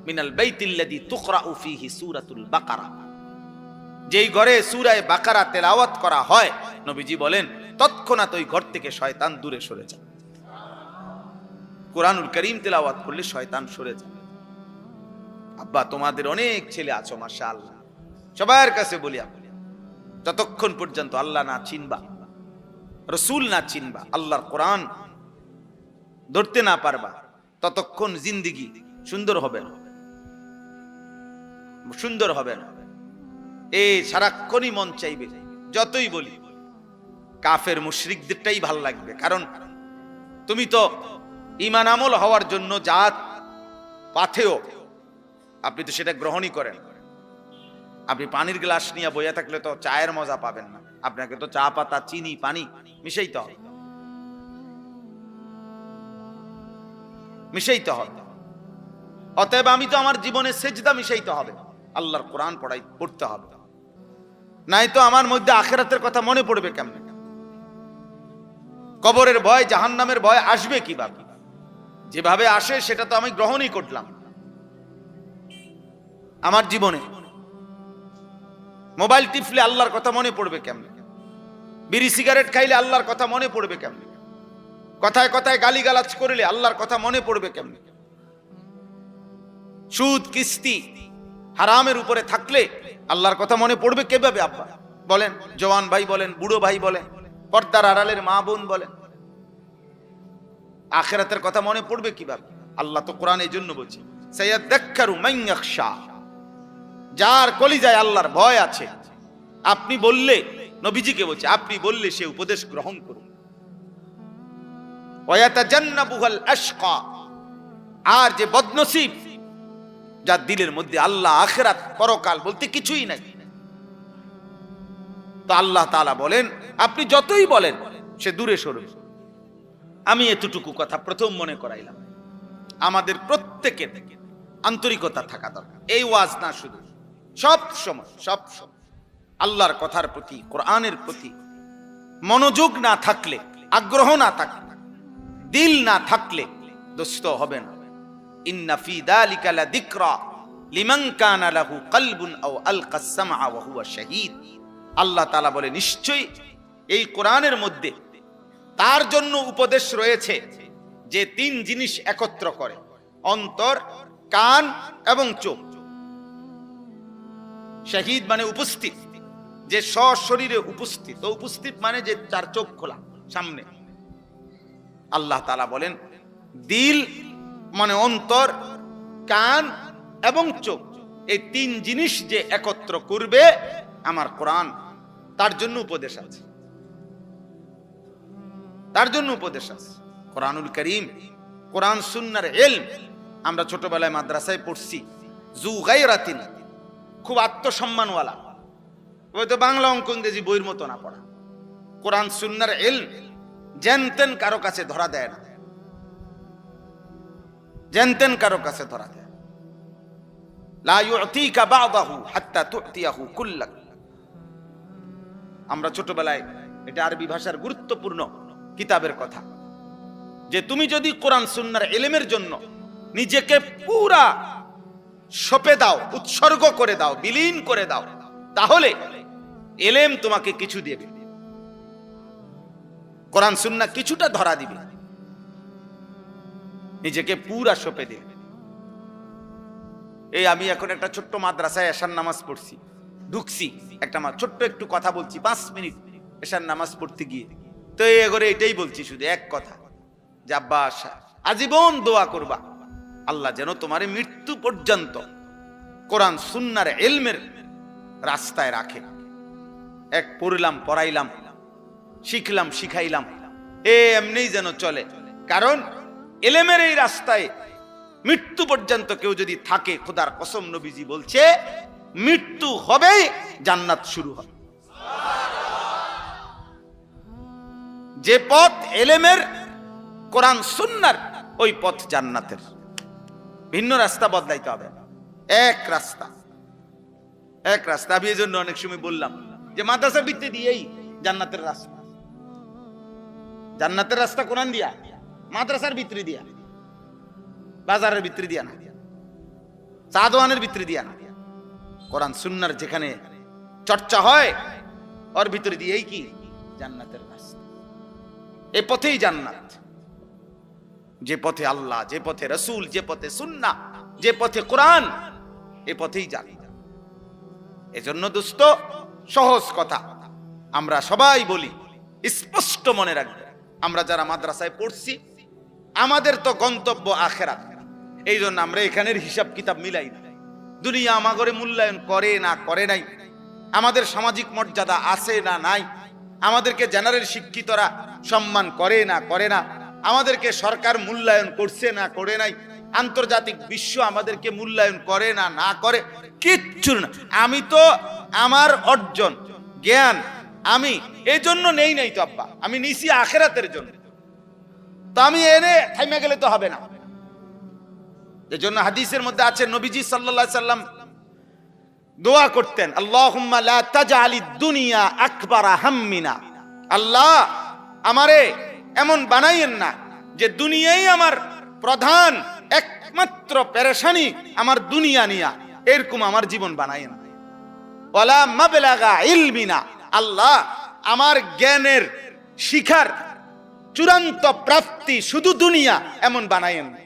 মিনাল বাইতিল্লাযী তুকরাউ ফীহি সূরাতুল বাকারা, যেই ঘরে সূরা বাকারা তেলাওয়াত করা হয়, নবীজি বলেন তৎক্ষণাৎ ওই ঘর থেকে শয়তান দূরে সরে যায়। কোরআনুল কারীম তেলাওয়াত করলে শয়তান সরে যায়। আব্বা, তোমাদের অনেক ছেলে আছো মাশাআল্লাহ, সবার কাছে বলি, যতক্ষণ পর্যন্ত আল্লাহ না চিনবা, রাসূল না চিনবা, আল্লাহর কোরআন ধরতে না পারবা, ততক্ষণ জিন্দেগি সুন্দর হবে না, সুন্দর হবে না। এই সারাক্ষণই মন চাইবে, যতই বলি কাফের মুশরিকদেরটাই ভাল লাগবে, কারণ তুমি তো ঈমান আমল হওয়ার জন্য জাত পাথেও, আপনি তো সেটা গ্রহণই করেন। আপনি পানির গ্লাস নিয়ে বইয়া থাকলে তো চায়ের মজা পাবেন না, আপনাকে তো চা পাতা চিনি পানি মিশাইতে হবে, মিশাইতে হবে। অতএব আমি তো আমার জীবনে সেজদা মিশাইতে হবে, আল্লাহর কোরআন পড়তে হবে, নাই তো আমার মধ্যে আখিরাতের কথা মনে পড়বে কেমনে? কবরের ভয়, জাহান্নামের ভয় আসবে কিভাবে? যেভাবে আসে সেটা তো আমি গ্রহণই করলাম আমার জীবনে। মোবাইল টিপলে আল্লাহর কথা মনে পড়বে কেমনে? বিড়ি সিগারেট খাইলে আল্লাহর কথা মনে পড়বে কেমনে? কথায় কথায় গালিগালাজ করলে আল্লাহর কথা মনে পড়বে কেমনে? সুদ কিস্তি হারামের উপরে থাকলে আল্লাহর কথা মনে পড়বে কিভাবে? আব্বা বলেন, জওয়ান ভাই বলেন, বুড়ো ভাই বলেন, পর্দার আড়ালের মা বোন বলেন, আখিরাতের কথা মনে পড়বে কিভাবে? আল্লাহ তো কোরআন এই জন্য বলছে, সায়াযাক্কারু মান ইয়াখশা, যার কলিজায় আল্লাহর ভয় আছে। আপনি বললে, নবীজিকে বলছে, আপনি বললে সে উপদেশ গ্রহণ করুন। ওয়ায়াতাজান্নাবুল আশকা, আর যে বদনসিব, যার দিলের মধ্যে আল্লাহ আখিরাত পরকাল বলতে কিছুই নাই, তো আল্লাহ তাআলা বলেন আপনি যতই বলেন সে দূরে সরবে। আমি এতটুকু কথা প্রথম মনে করাইলাম, আমাদের প্রত্যেকের আন্তরিকতা থাকা দরকার। এই ওয়াজ না, শুধু সব সময় আল্লাহর কথার প্রতি, কোরআনের প্রতি মনোযোগ না থাকলে, আগ্রহ না থাকলে, দিল না থাকলে দোস্ত হবে না। ইন্না ফি যালিকা লাযিকরা লিমান কানা লাহু কলবুন আও আলকাস সামআ ওয়া হুয়া শাহীদ। আল্লাহ তাআলা বলে, নিশ্চয়ই এই কোরআনের মধ্যে তার জন্য উপদেশ রয়েছে যে 3 জিনিস একত্র করে, অন্তর, কান এবং চোখ। শাহীদ মানে উপস্থিত, যে সশরীরে উপস্থিত, তো উপস্থিত মানে যে 4 চোখ খোলা সামনে। আল্লাহ তাআলা বলেন দিল মানে অন্তর, কান এবং চোখ, এই 3 জিনিস যে একত্র করবে আমার কোরআন, তার জন্য উপদেশ আছে, তার জন্য উপদেশ আছে। কোরআনুল কারীম, কোরআন সুন্নাহর ইলম, আমরা ছোটবেলায় মাদ্রাসায় পড়ছি, জু গায়রাতিন, খুব আত্মসম্মানওয়ালা, ওই তো বাংলা অঙ্ক ইংরেজি বইয়ের মতো না পড়া। কোরআন সুন্নাহর ইলম জানতেন কারো কাছে ধরা দেয় না, জানতেন কারো কাছে ধরা দেয়। লা ইউতিকা বা'দাহু হাত্তা তু'তিয়াহু কুল্লাক। আমরা ছোটবেলায়, এটা আরবি ভাষার গুরুত্বপূর্ণ কিতাবের কথা, যে তুমি যদি কোরআন সুন্নাহর ইলমের জন্য নিজেকে পুরা সঁপে দাও, উৎসর্গ করে দাও, বিলীন করে দাও, তাহলে ইলম তোমাকে কিছু দেবে, কোরআন সুন্নাহ কিছুটা ধরা দিবে, নিজেকে পুরা সঁপে দিবে। এই আমি এখন একটা ছোট্ট মাদ্রাসায় এশার নামাজ পড়ছি, ঢুকছি, একটা ছোট্ট একটু কথা বলছি 5 মিনিট এশার নামাজ পড়তে গিয়ে, তো এগোরে এটাই বলছি শুধু এক কথা, যে আব্বা আজীবন দোয়া করবা আল্লাহ যেন তোমারে মৃত্যু পর্যন্ত কোরআন সুন্নাহর ইলমের রাস্তায় রাখে। এক পড়লাম, পড়াইলাম, শিখলাম, শিখাইলাম, এমনিই যেন চলে। কারণ ইলমের এই রাস্তায় মৃত্যু পর্যন্ত কেউ যদি থাকে, খোদার কসম নবীজি বলছে মৃত্যু হবেই, জান্নাত শুরু হবে। যে পথ ইলমের, কোরআন সুন্নাহর, ওই পথ জান্নাতের। ভিন্ন রাস্তা বদলাইতে হবে, এক রাস্তা, এক রাস্তা। আমি এই জন্য অনেক সময় বললাম যে মাদ্রাসা ভিত্তি দিয়েই জান্নাতের রাস্তা, জান্নাতের রাস্তা কোরআন দিয়া, মাদ্রাসার ভিতরে দিয়া, বাজারের ভিতরে দিয়া না, চা দোকানের ভিতরে দিয়া না, কোরআন সুন্নাহর যেখানে চর্চা হয় ওর ভিতরে দিয়েই কি জান্নাতের রাস্তা। এই পথেই জান্নাত। যে পথে আল্লাহ, যে পথে রাসূল, যে পথে সুন্নাহ, যে পথে কোরআন, এই পথেই জান্নাত। এজন্য দোস্ত, সহজ কথা আমরা সবাই বলি, স্পষ্ট মনে রাখবে, আমরা যারা মাদ্রাসায় পড়ছি আমাদের তো গন্তব্য আখিরাত। এই জন্য আমরা এখানের হিসাব কিতাব মিলাই না। দুনিয়া আমাগরে মূল্যায়ন করে না করে নাই, আমাদের সামাজিক মর্যাদা আছে না নাই, আমাদেরকে জেনারেল শিক্ষিতরা সম্মান করে না করে না, আমাদেরকে সরকার মূল্যায়ন করছে না করে নাই, আন্তর্জাতিক বিশ্ব আমাদেরকে মূল্যায়ন করে না না করে, কিচ্ছু না। আমি তো আমার অর্জন জ্ঞান আমি এই জন্য নেই নাই তো আব্বা, আমি নিছি আখিরাতের জন্য। তো আমি এনে থাইমা গেলে তো হবে না। এজন্য হাদিসের মধ্যে আছে নবীজি সাল্লাল্লাহু আলাইহি সাল্লাম দোয়া করতেন, আল্লাহুম্মা লা তাজআলিদ দুনিয়া আকবারা হাম্মিনা, আল্লাহ আমারে এমন বানাইয়েন না যে দুনিয়াই আমার প্রধান একমাত্র পেরেশানি, আমার দুনিয়া নিয়া, এরকম আমার জীবন বানাইয়েন না। ওয়ালা মাবলাগা ইলমিনা, আল্লাহ আমার জ্ঞানের শিখার চূড়ান্ত প্রাপ্তি শুধু দুনিয়া এমন বানাইয়েন না।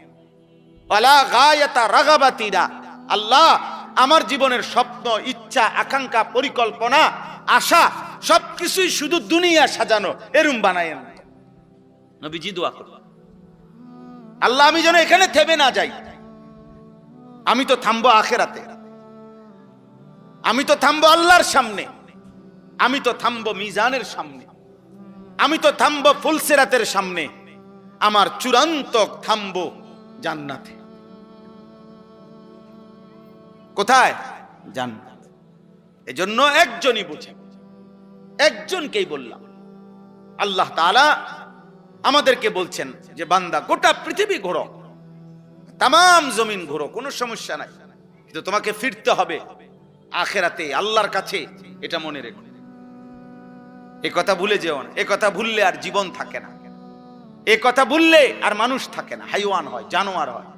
ওয়ালা গায়াতা রাগাবাতিনা, আল্লাহ আমার জীবনের স্বপ্ন, ইচ্ছা, আকাঙ্ক্ষা, পরিকল্পনা, আশা সবকিছুই শুধু দুনিয়া সাজানো, এরকম বানাইয়েন না। নবীজি দোয়া করলেন, আল্লাহ আমি যেন এখানে থেমে না যাই, আমি তো থামবো আখিরাতে, আমি তো থামবো আল্লাহর সামনে, আমি তো থামবো মিজানের সামনে, আমি তো থামবো ফুলসিরাতের সামনে, আমার চূড়ান্ত থামবো জান্নাতে। কোথায়? জান্নাত। এজন্য একজনই বুঝে, একজনকেই বললাম। আল্লাহ তাআলা আমাদেরকে বলছেন যে বান্দা গোটা পৃথিবী ঘোরো, তামাম জমিন ঘোরো, কোনো সমস্যা নাই, কিন্তু তোমাকে ফিরতে হবে আখিরাতে, আল্লাহর কাছে। এটা মনে রেখো, এই কথা ভুলে যেও না। এই কথা ভুললে আর জীবন থাকে না, এই কথা ভুললে আর মানুষ থাকে না, হাইওয়ান হয়, জানোয়ার হয়।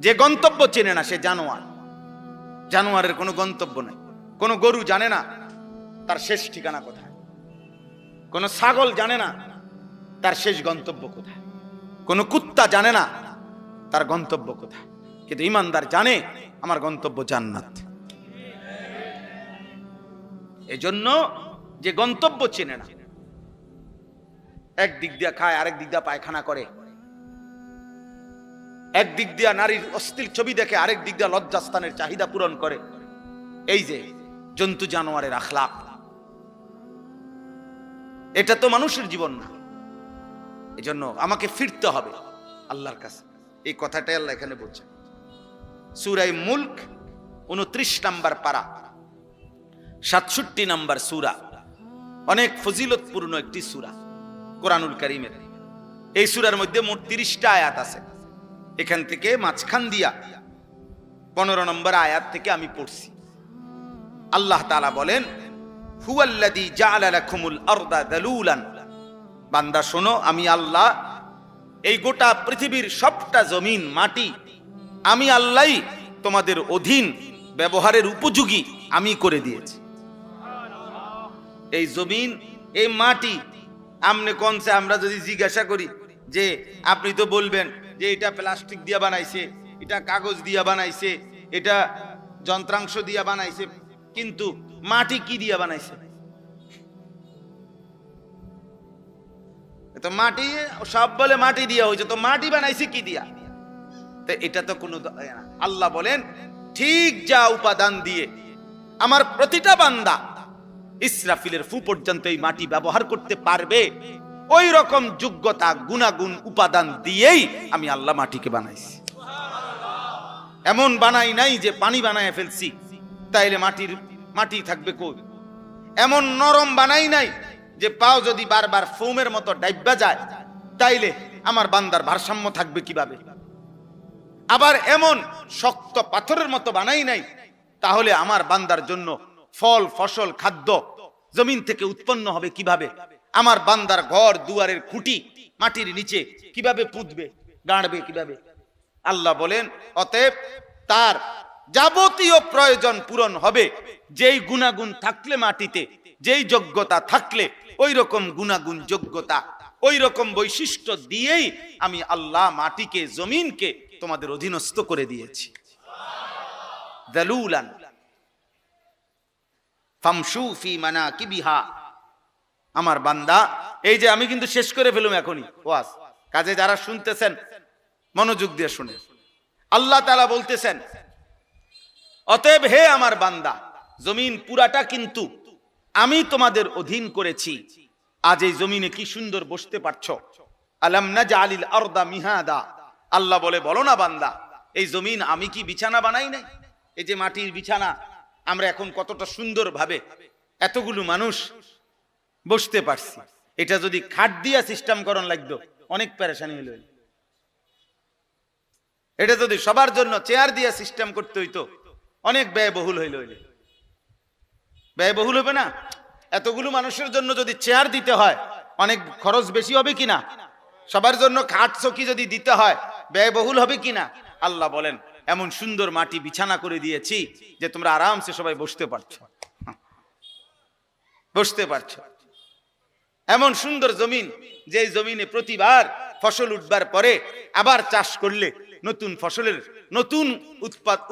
যে গন্তব্য চেনে না সে জানোয়ার, জানোয়ারের কোনো গন্তব্য নেই। কোনো গরু জানে না তার শেষ ঠিকানা কোথায়, কোনো ছাগল জানে না তার শেষ গন্তব্য কোথায়, কোনো কুত্তা জানে না তার গন্তব্য কোথায়, কিন্তু ঈমানদার জানে আমার গন্তব্য জান্নাত। এজন্য যে গন্তব্য চেনে না, এক দিক দিয়া খায়, আরেক দিক দিয়া পায়খানা করে, এক দিক দিয়া নারীর অশ্লীল ছবি দেখে, আরেক দিক দিয়া লজ্জাস্থানের চাহিদা পূরণ করে, এই যে জন্তু জানোয়ারের আখলাক, এটা তো মানুষের জীবন না। এজন্য আমাকে ফিরতে হবে আল্লাহর কাছে, এই কথাটাই আল্লাহ এখানে বলছেন। সূরা মুলক 29 নম্বর পারা, 67 নম্বর সূরা, অনেক ফজিলতপূর্ণ একটি সূরা কোরআনুল কারীমের। এই সূরার মধ্যে মোট 30টা আয়াত আছে। এখান থেকে মাঝখান দিয়া 15 নম্বর আয়াত থেকে আমি পড়ছি। আল্লাহ তাআলা বলেন, হুয়াল্লাযী জাআলা লাকুমুল আরদা যালুলান, বান্দা শোনো, আমি আল্লাহ এই গোটা পৃথিবীর সবটা জমিন মাটি আমি আল্লাহ তোমাদের অধীন ব্যবহারের উপযোগী আমি করে দিয়েছি। এই জমিন, এই মাটি আমনে কোনছে, আমরা যদি জিজ্ঞাসা করি যে আপনি তো বলবেন যে এটা প্লাস্টিক দিয়ে বানাইছে, এটা কাগজ দিয়ে বানাইছে, এটা যন্ত্রাংশ দিয়ে বানাইছে, কিন্তু মাটি কি দিয়ে বানাইছে? তো মাটি সব বলে মাটি দিয়া হয়েছে, তো মাটি বানাইছে কি দিয়া? তো এটা তো কোনো, আল্লাহ বলেন ঠিক যা উপাদান দিয়ে আমার প্রতিটা বান্দা ইসরাফিলের ফু পর্যন্ত এই মাটি ব্যবহার করতে পারবে, ওই রকম যোগ্যতা গুণাগুণ উপাদান দিয়েই আমি আল্লাহ মাটিকে বানাইছি। এমন বানাই নাই যে পানি বানায় ফেলছি তাইলে মাটি থাকবে কই। এমন নরম বানাই নাই যে পাও যদি বারবার ফোমের মতো ডাইব্বা যায় তাইলে আমার বান্দার ভারসাম্য থাকবে কিভাবে। আবার এমন শক্ত পাথরের মতো বানাই নাই তাহলে আমার বান্দার জন্য ফল ফসল খাদ্য জমিন থেকে উৎপন্ন হবে কিভাবে। আমার বান্দার ঘর দুয়ারের খুঁটি মাটির নিচে কিভাবে পুঁতবে, গাড়বে কিভাবে। আল্লাহ বলেন অতএব তার যাবতীয় প্রয়োজন পূরণ হবে যেই গুণাগুণ থাকলে মাটিতে, যেই যোগ্যতা থাকলে ওই রকম গুণাগুণ যোগ্যতা ওই রকম বৈশিষ্ট্য দিয়েই আমি আল্লাহ মাটিকে জমিনকে তোমাদের অধীনস্থ করে দিয়েছি। যালুলান ফামশু ফি মানাকিবিহা। আমার বান্দা, এই যে আমি কিন্তু শেষ করে ফেলুম এখনই ওয়াজ, কাজে যারা শুনতেছেন মনোযোগ দিয়ে শুনে। আল্লাহ তাআলা বলতেছেন অতএব হে আমার বান্দা, জমিন পুরাটা কিন্তু আমি তোমাদের অধীন করেছি। আজ এই জমিনে কি সুন্দর বসতে পারছো। আলাম নাজআলিল আরদা মিহাদা। আল্লাহ বলে বলো না বান্দা, এই জমিন আমি কি বিছানা বানাই নাই? এই যে মাটির বিছানা আমরা এখন কতটা সুন্দর ভাবে এতগুলো মানুষ বসতে পারছি। এটা যদি খাট দিয়া সিস্টেম করন লাগতো অনেক পেরেশানি হইল। এটা যদি সবার জন্য চেয়ার দিয়া সিস্টেম করতে হইতো অনেক ব্যয়বহুল হইল। ব্যয়বহুল হবে না? এতগুলো মানুষের জন্য যদি চেয়ার দিতে হয় অনেক খরচ বেশি হবে কিনা? সবার জন্য খাট চকি যদি দিতে হয় ব্যয়বহুল হবে কিনা? আল্লাহ বলেন এমন সুন্দর মাটি বিছানা করে দিয়েছি যে তোমরা আরামসে সবাই বসতে পারছো। এমন সুন্দর জমিন, যে জমিনে প্রতিবার ফসল উঠবার পরে আবার চাষ করলে নতুন ফসলের নতুন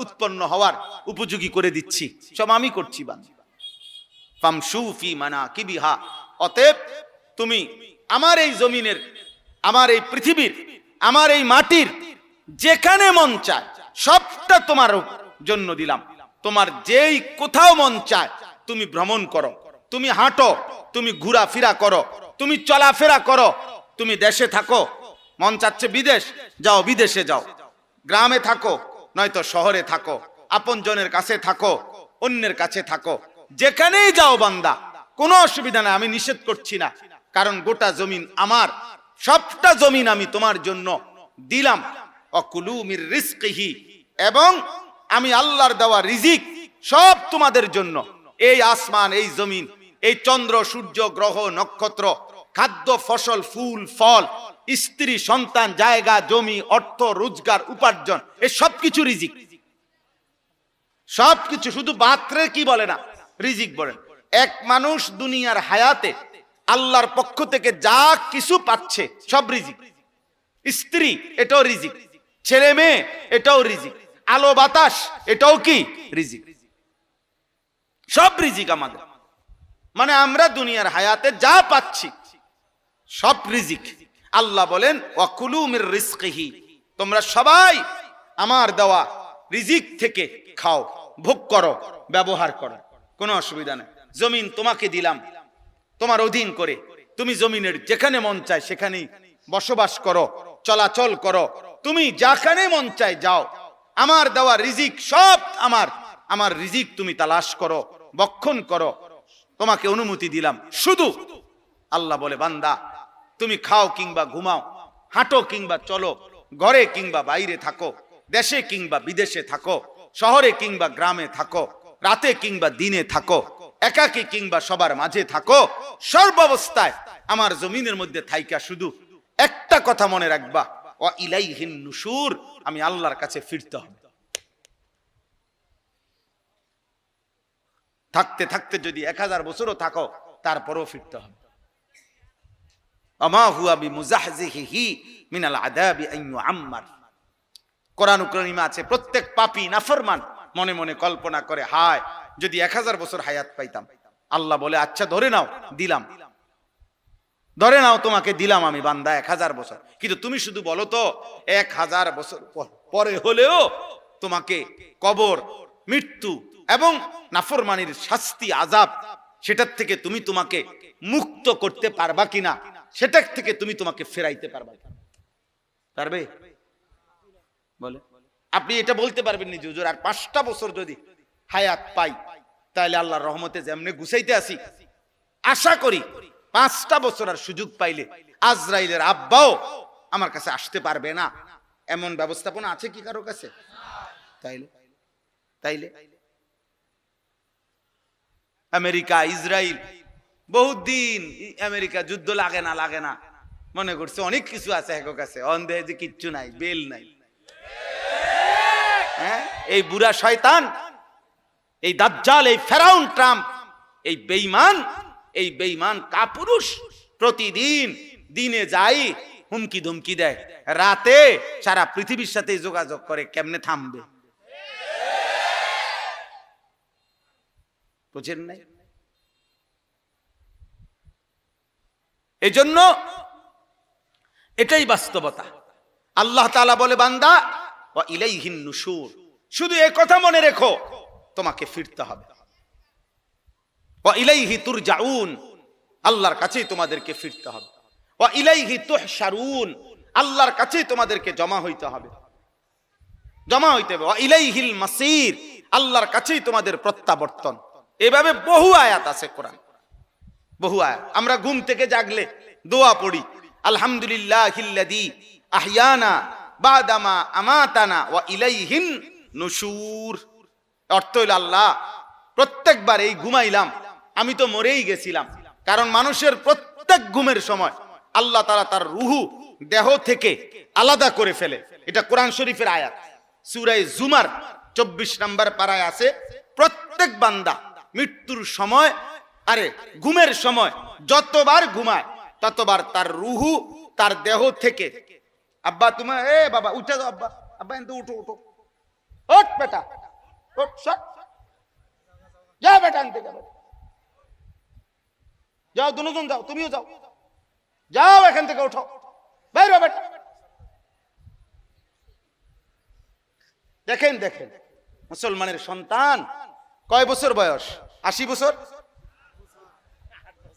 উৎপন্ন হওয়ার উপযোগী করে দিচ্ছি, সব আমি করছি। ফামশু ফি মানাকিবিহা। অতএব তুমি আমার এই জমিনের, আমার এই পৃথিবীর, আমার এই মাটির যেখানে মন চায় সবটা তোমার জন্য দিলাম। তোমার যেই কোথাও মন চায় তুমি ভ্রমণ করো, তুমি হাঁটো, তুমি ঘোরাফেরা করো, তুমি চলাফেরা করো। তুমি দেশে থাকো, মন চাচ্ছে বিদেশ, যাও বিদেশে যাও। গ্রামে থাকো নয়তো শহরে থাকো, আপন জনের কাছে থাকো, অন্যের কাছে থাকো, যেখানেই যাও বান্দা কোনো অসুবিধা নাই, আমি নিষেধ করছি না। কারণ গোটা জমিন আমার, সবটা জমিন আমি তোমার জন্য দিলাম। অকুলু মির রিজকিহি, এবং আমি আল্লাহর দেওয়া রিজিক সব তোমাদের জন্য। এই আসমান, এই জমিন, এই চন্দ্র সূর্য গ্রহ নক্ষত্র, খাদ্য ফসল ফুল ফল, স্ত্রী সন্তান, জায়গা জমি, অর্থ রোজগার উপার্জন, এই সবকিছু রিজিক। সবকিছু, শুধু বাত্রে কি বলে না, রিজিক বলেন। এক মানুষ দুনিয়ার হায়াতে আল্লাহর পক্ষ থেকে যা কিছু পাচ্ছে সব রিজিক। স্ত্রী এটাও রিজিক, ছেলে মেয়ে এটাও রিজিক, আলো বাতাস এটাও কি রিজিক। সব রিজিক আমাদের, মানে আমরা দুনিয়ার হায়াতে যা পাচ্ছি সব রিজিক। আল্লাহ বলেন ওয়াকুলু মির রিজকিহি, তোমরা সবাই আমার দেওয়া রিজিক থেকে খাও, ভোগ করো, ব্যবহার করো, কোনো অসুবিধা নেই। জমিন তোমাকে দিলাম তোমার অধীন করে, তুমি জমিনের যেখানে মন চায় সেখানেই বসবাস করো, চলাচল করো, তুমি যেখানে মন চায় যাও। আমার দেওয়া রিজিক সব আমার রিজিক তুমি তালাশ করো, বক্ষণ করো, তোমাকে অনুমতি দিলাম। শুধু আল্লাহ বলে বান্দা তুমি খাও কিংবা ঘুমাও, হাঁটো কিংবা চলো, ঘরে কিংবা বাইরে থাকো, দেশে কিংবা বিদেশে থাকো, শহরে কিংবা গ্রামে থাকো, রাতে কিংবা দিনে থাকো, একাকী কিংবা সবার মাঝে থাকো, সর্বাবস্থায় আমার জমিনের মধ্যে থাইকা শুধু একটা কথা মনে রাখবা, ওয়া ইলাইহিন নুশুর, আমি আল্লাহর কাছে ফিরতে হবে। থাকতে থাকতে যদি 1000 বছরও থাকো তারপরও ফিরতে হবে। আমা হুয়া বিমুজাহজিহি মিনাল আযাবি আন ইউআম্মার। কোরআন কারীমে আছে প্রত্যেক পাপী নাফরমান মনে মনে কল্পনা করে, হায় যদি 1000 বছর হায়াত পাইতাম। আল্লাহ বলে আচ্ছা ধরে নাও, দিলাম, ধরে নাও তোমাকে দিলাম আমি বান্দা 1000 বছর, কিন্তু তুমি শুধু বলো তো 1000 বছর পরে হলেও তোমাকে কবর, মৃত্যু এবং নাফরমানির শাস্তি আযাব সেটার থেকে তুমি তোমাকে মুক্ত করতে পারবা কিনা, সেটার থেকে তুমি তোমাকে ফেরাইতে পারবা কিনা? পারবে? বলে আপনি এটা বলতে পারবেন নি যে হুজুর আর 5টা বছর যদি হায়াত পাই তাহলে আল্লাহর রহমতে যেমনে গুছাইতে আসি, আশা করি 5টা বছর আর সুযোগ পাইলে আজরাইলের আব্বাও আমার কাছে আসতে পারবে না, এমন ব্যবস্থাপনা আছে কি কারো কাছে? তাইলে তাইলে আমেরিকা, ইসরায়েল বহুদিন আমেরিকা যুদ্ধ লাগে না মনে করছে অনেক কিছু আছে এক কাছে, অন্ধে যে কিচ্ছু নাই, বেল নাই। হ্যাঁ, এই বুড়া শয়তান, এই দাজ্জাল, এই ফেরাউন ট্রাম্প, এই বেঈমান কাপুরুষ প্রতিদিন দিনে যাই হুমকি ধমকি দেয়, রাতে সারা পৃথিবীর সাথে যোগাযোগ করে, কেমনে থামবে? বুঝেন নাই? এজন্য এটাই বাস্তবতা। আল্লাহ তাআলা বলে বান্দা ওয়া ইলাইহিন নুশুর, শুধু এই কথা মনে রেখো তোমাকে ফিরতে হবে। ওয়া ইলাইহি তুরজাউন, আল্লাহর কাছেই তোমাদেরকে ফিরতে হবে। ওয়া ইলাইহি তুহশারুন, আল্লাহর কাছেই তোমাদেরকে জমা হইতে হবে, জমা হইতে হবে। ওয়া ইলাইহিল মাসির, আল্লাহর কাছেই তোমাদের প্রত্যাবর্তন। এভাবে বহু আয়াত আছে কোরআন, বহু আয়াত। আমরা ঘুম থেকে জাগলে দোয়া পড়ি, আলহামদুলিল্লাহিল্লাযী আহইয়ানা বাদামা আমাতানা ওয়া ইলাইহিন নুশুর। অর্থ হইল আল্লাহ প্রত্যেকবার এই ঘুমাইলাম আমি তো মরেই গেছিলাম, কারণ মানুষের প্রত্যেক ঘুমের সময় আল্লাহ তাআলা তার রুহু দেহ থেকে আলাদা করে ফেলে। এটা কোরআন শরীফের আয়াত, সূরা জুমার 24 নম্বর পারায় আছে, প্রত্যেক বান্দা মৃত্যুর সময়, আরে ঘুমের সময় যতবার ঘুমায় ততবার তার রুহু তার দেহ থেকে, আব্বা তুমি বাবা উঠে যাও, আব্বা আব্বা এনতে উঠো উঠো, ওঠ বেটা ওঠ, যাও বেটা আনতে যাও, যাও দুজন যাও, তুমিও যাও, যাও এখান থেকে উঠো, বাইর হও বেটা। দেখেন দেখেন মুসলমানের সন্তান কয় বছর বয়স? 80 বছর।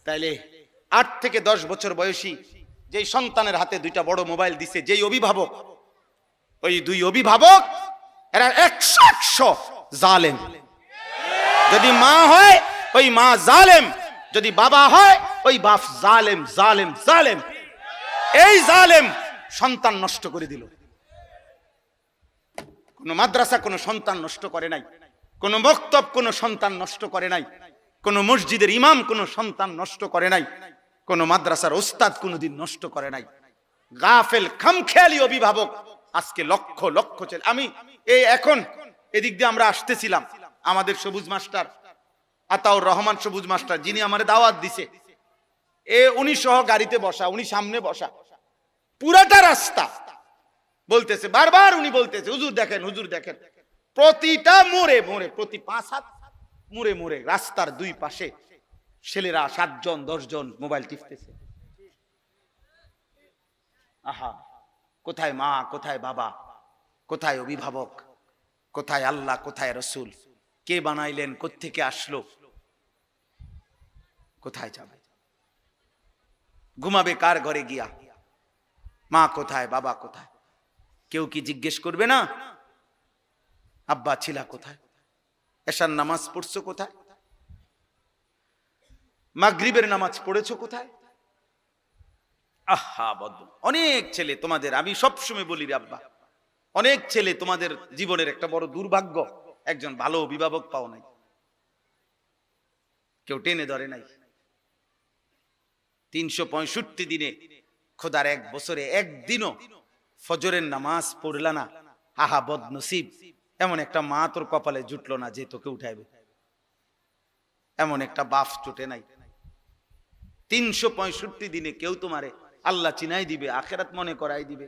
তাইলে 8 থেকে 10 বছর বয়সী যেই সন্তানের হাতে 2টা বড় মোবাইল দিছে যেই অভিভাবক, ওই 2 অভিভাবক এরা 100 জালেম। যদি মা হয় ওই মা জালেম, যদি বাবা হয় ওই বাপ জালেম জালেম জালেম। এই জালেম সন্তান নষ্ট করে দিল। কোন মাদ্রাসা কোন সন্তান নষ্ট করে নাই, কোন মক্তব কোন সন্তান নষ্ট করে নাই, কোন মসজিদের ইমাম কোন সন্তান নষ্ট করে নাই, কোন মাদ্রাসার ওস্তাদ কোনদিন নষ্ট করে নাই। গাফেল খামখেয়ালি অভিভাবক আজকে লক্ষ লক্ষ ছেলে। আমি এই এখন এদিক দিয়ে আমরা আসতেছিলাম, আমাদের সবুজ মাস্টার আতাউর রহমান সবুজ মাস্টার, যিনি আমারে দাওয়াত দিছে, উনি সহ গাড়িতে বসা, উনি সামনে বসা, পুরাটা রাস্তা বলতেছে, বারবার উনি বলতেছে হুজুর দেখেন, হুজুর দেখেন, প্রতিটা মোড়ে মোড়ে, প্রতি 5 হাত মোড়ে মোড়ে রাস্তার 2 পাশে ছেলেরা 7 জন 10 জন মোবাইল টিপতেছে। আহা, কোথায় মা, কোথায় বাবা, কোথায় অভিভাবক, কোথায় আল্লাহ, কোথায় রসুল? কে বানাইলেন, কোত্থেকে আসলো, কোথায় যাবে? ঘুমাবে কার ঘরে গিয়া? মা কোথায়, বাবা কোথায়? কেউ কি জিজ্ঞেস করবে না আব্বা ছিলা কোথায়? এশার নামাজ পড়ছো কোথায়? মাগরিবের নামাজ পড়েছো কোথায়? আহা বদ্ধ অনেক ছেলে তোমাদের, আমি সবসময় বলি রে আব্বা, অনেক ছেলে তোমাদের জীবনের একটা বড় দুর্ভাগ্য, একজন ভালো অভিভাবক পাও নাই, কেউ টেনে ধরে নাই। 365 দিনে খোদার 1 বছরে একদিনও ফজরের নামাজ পড়লা না, আহা বদনসিব, এমন একটা মা তোর কপালে জুটলো না যে তোকে উঠাইবে, এমন একটা বাপ জুটে নাই। 365 দিনে কেউ তোমারে আল্লাহ চিনাই দিবে, আখেরাত মনে করাই দিবে।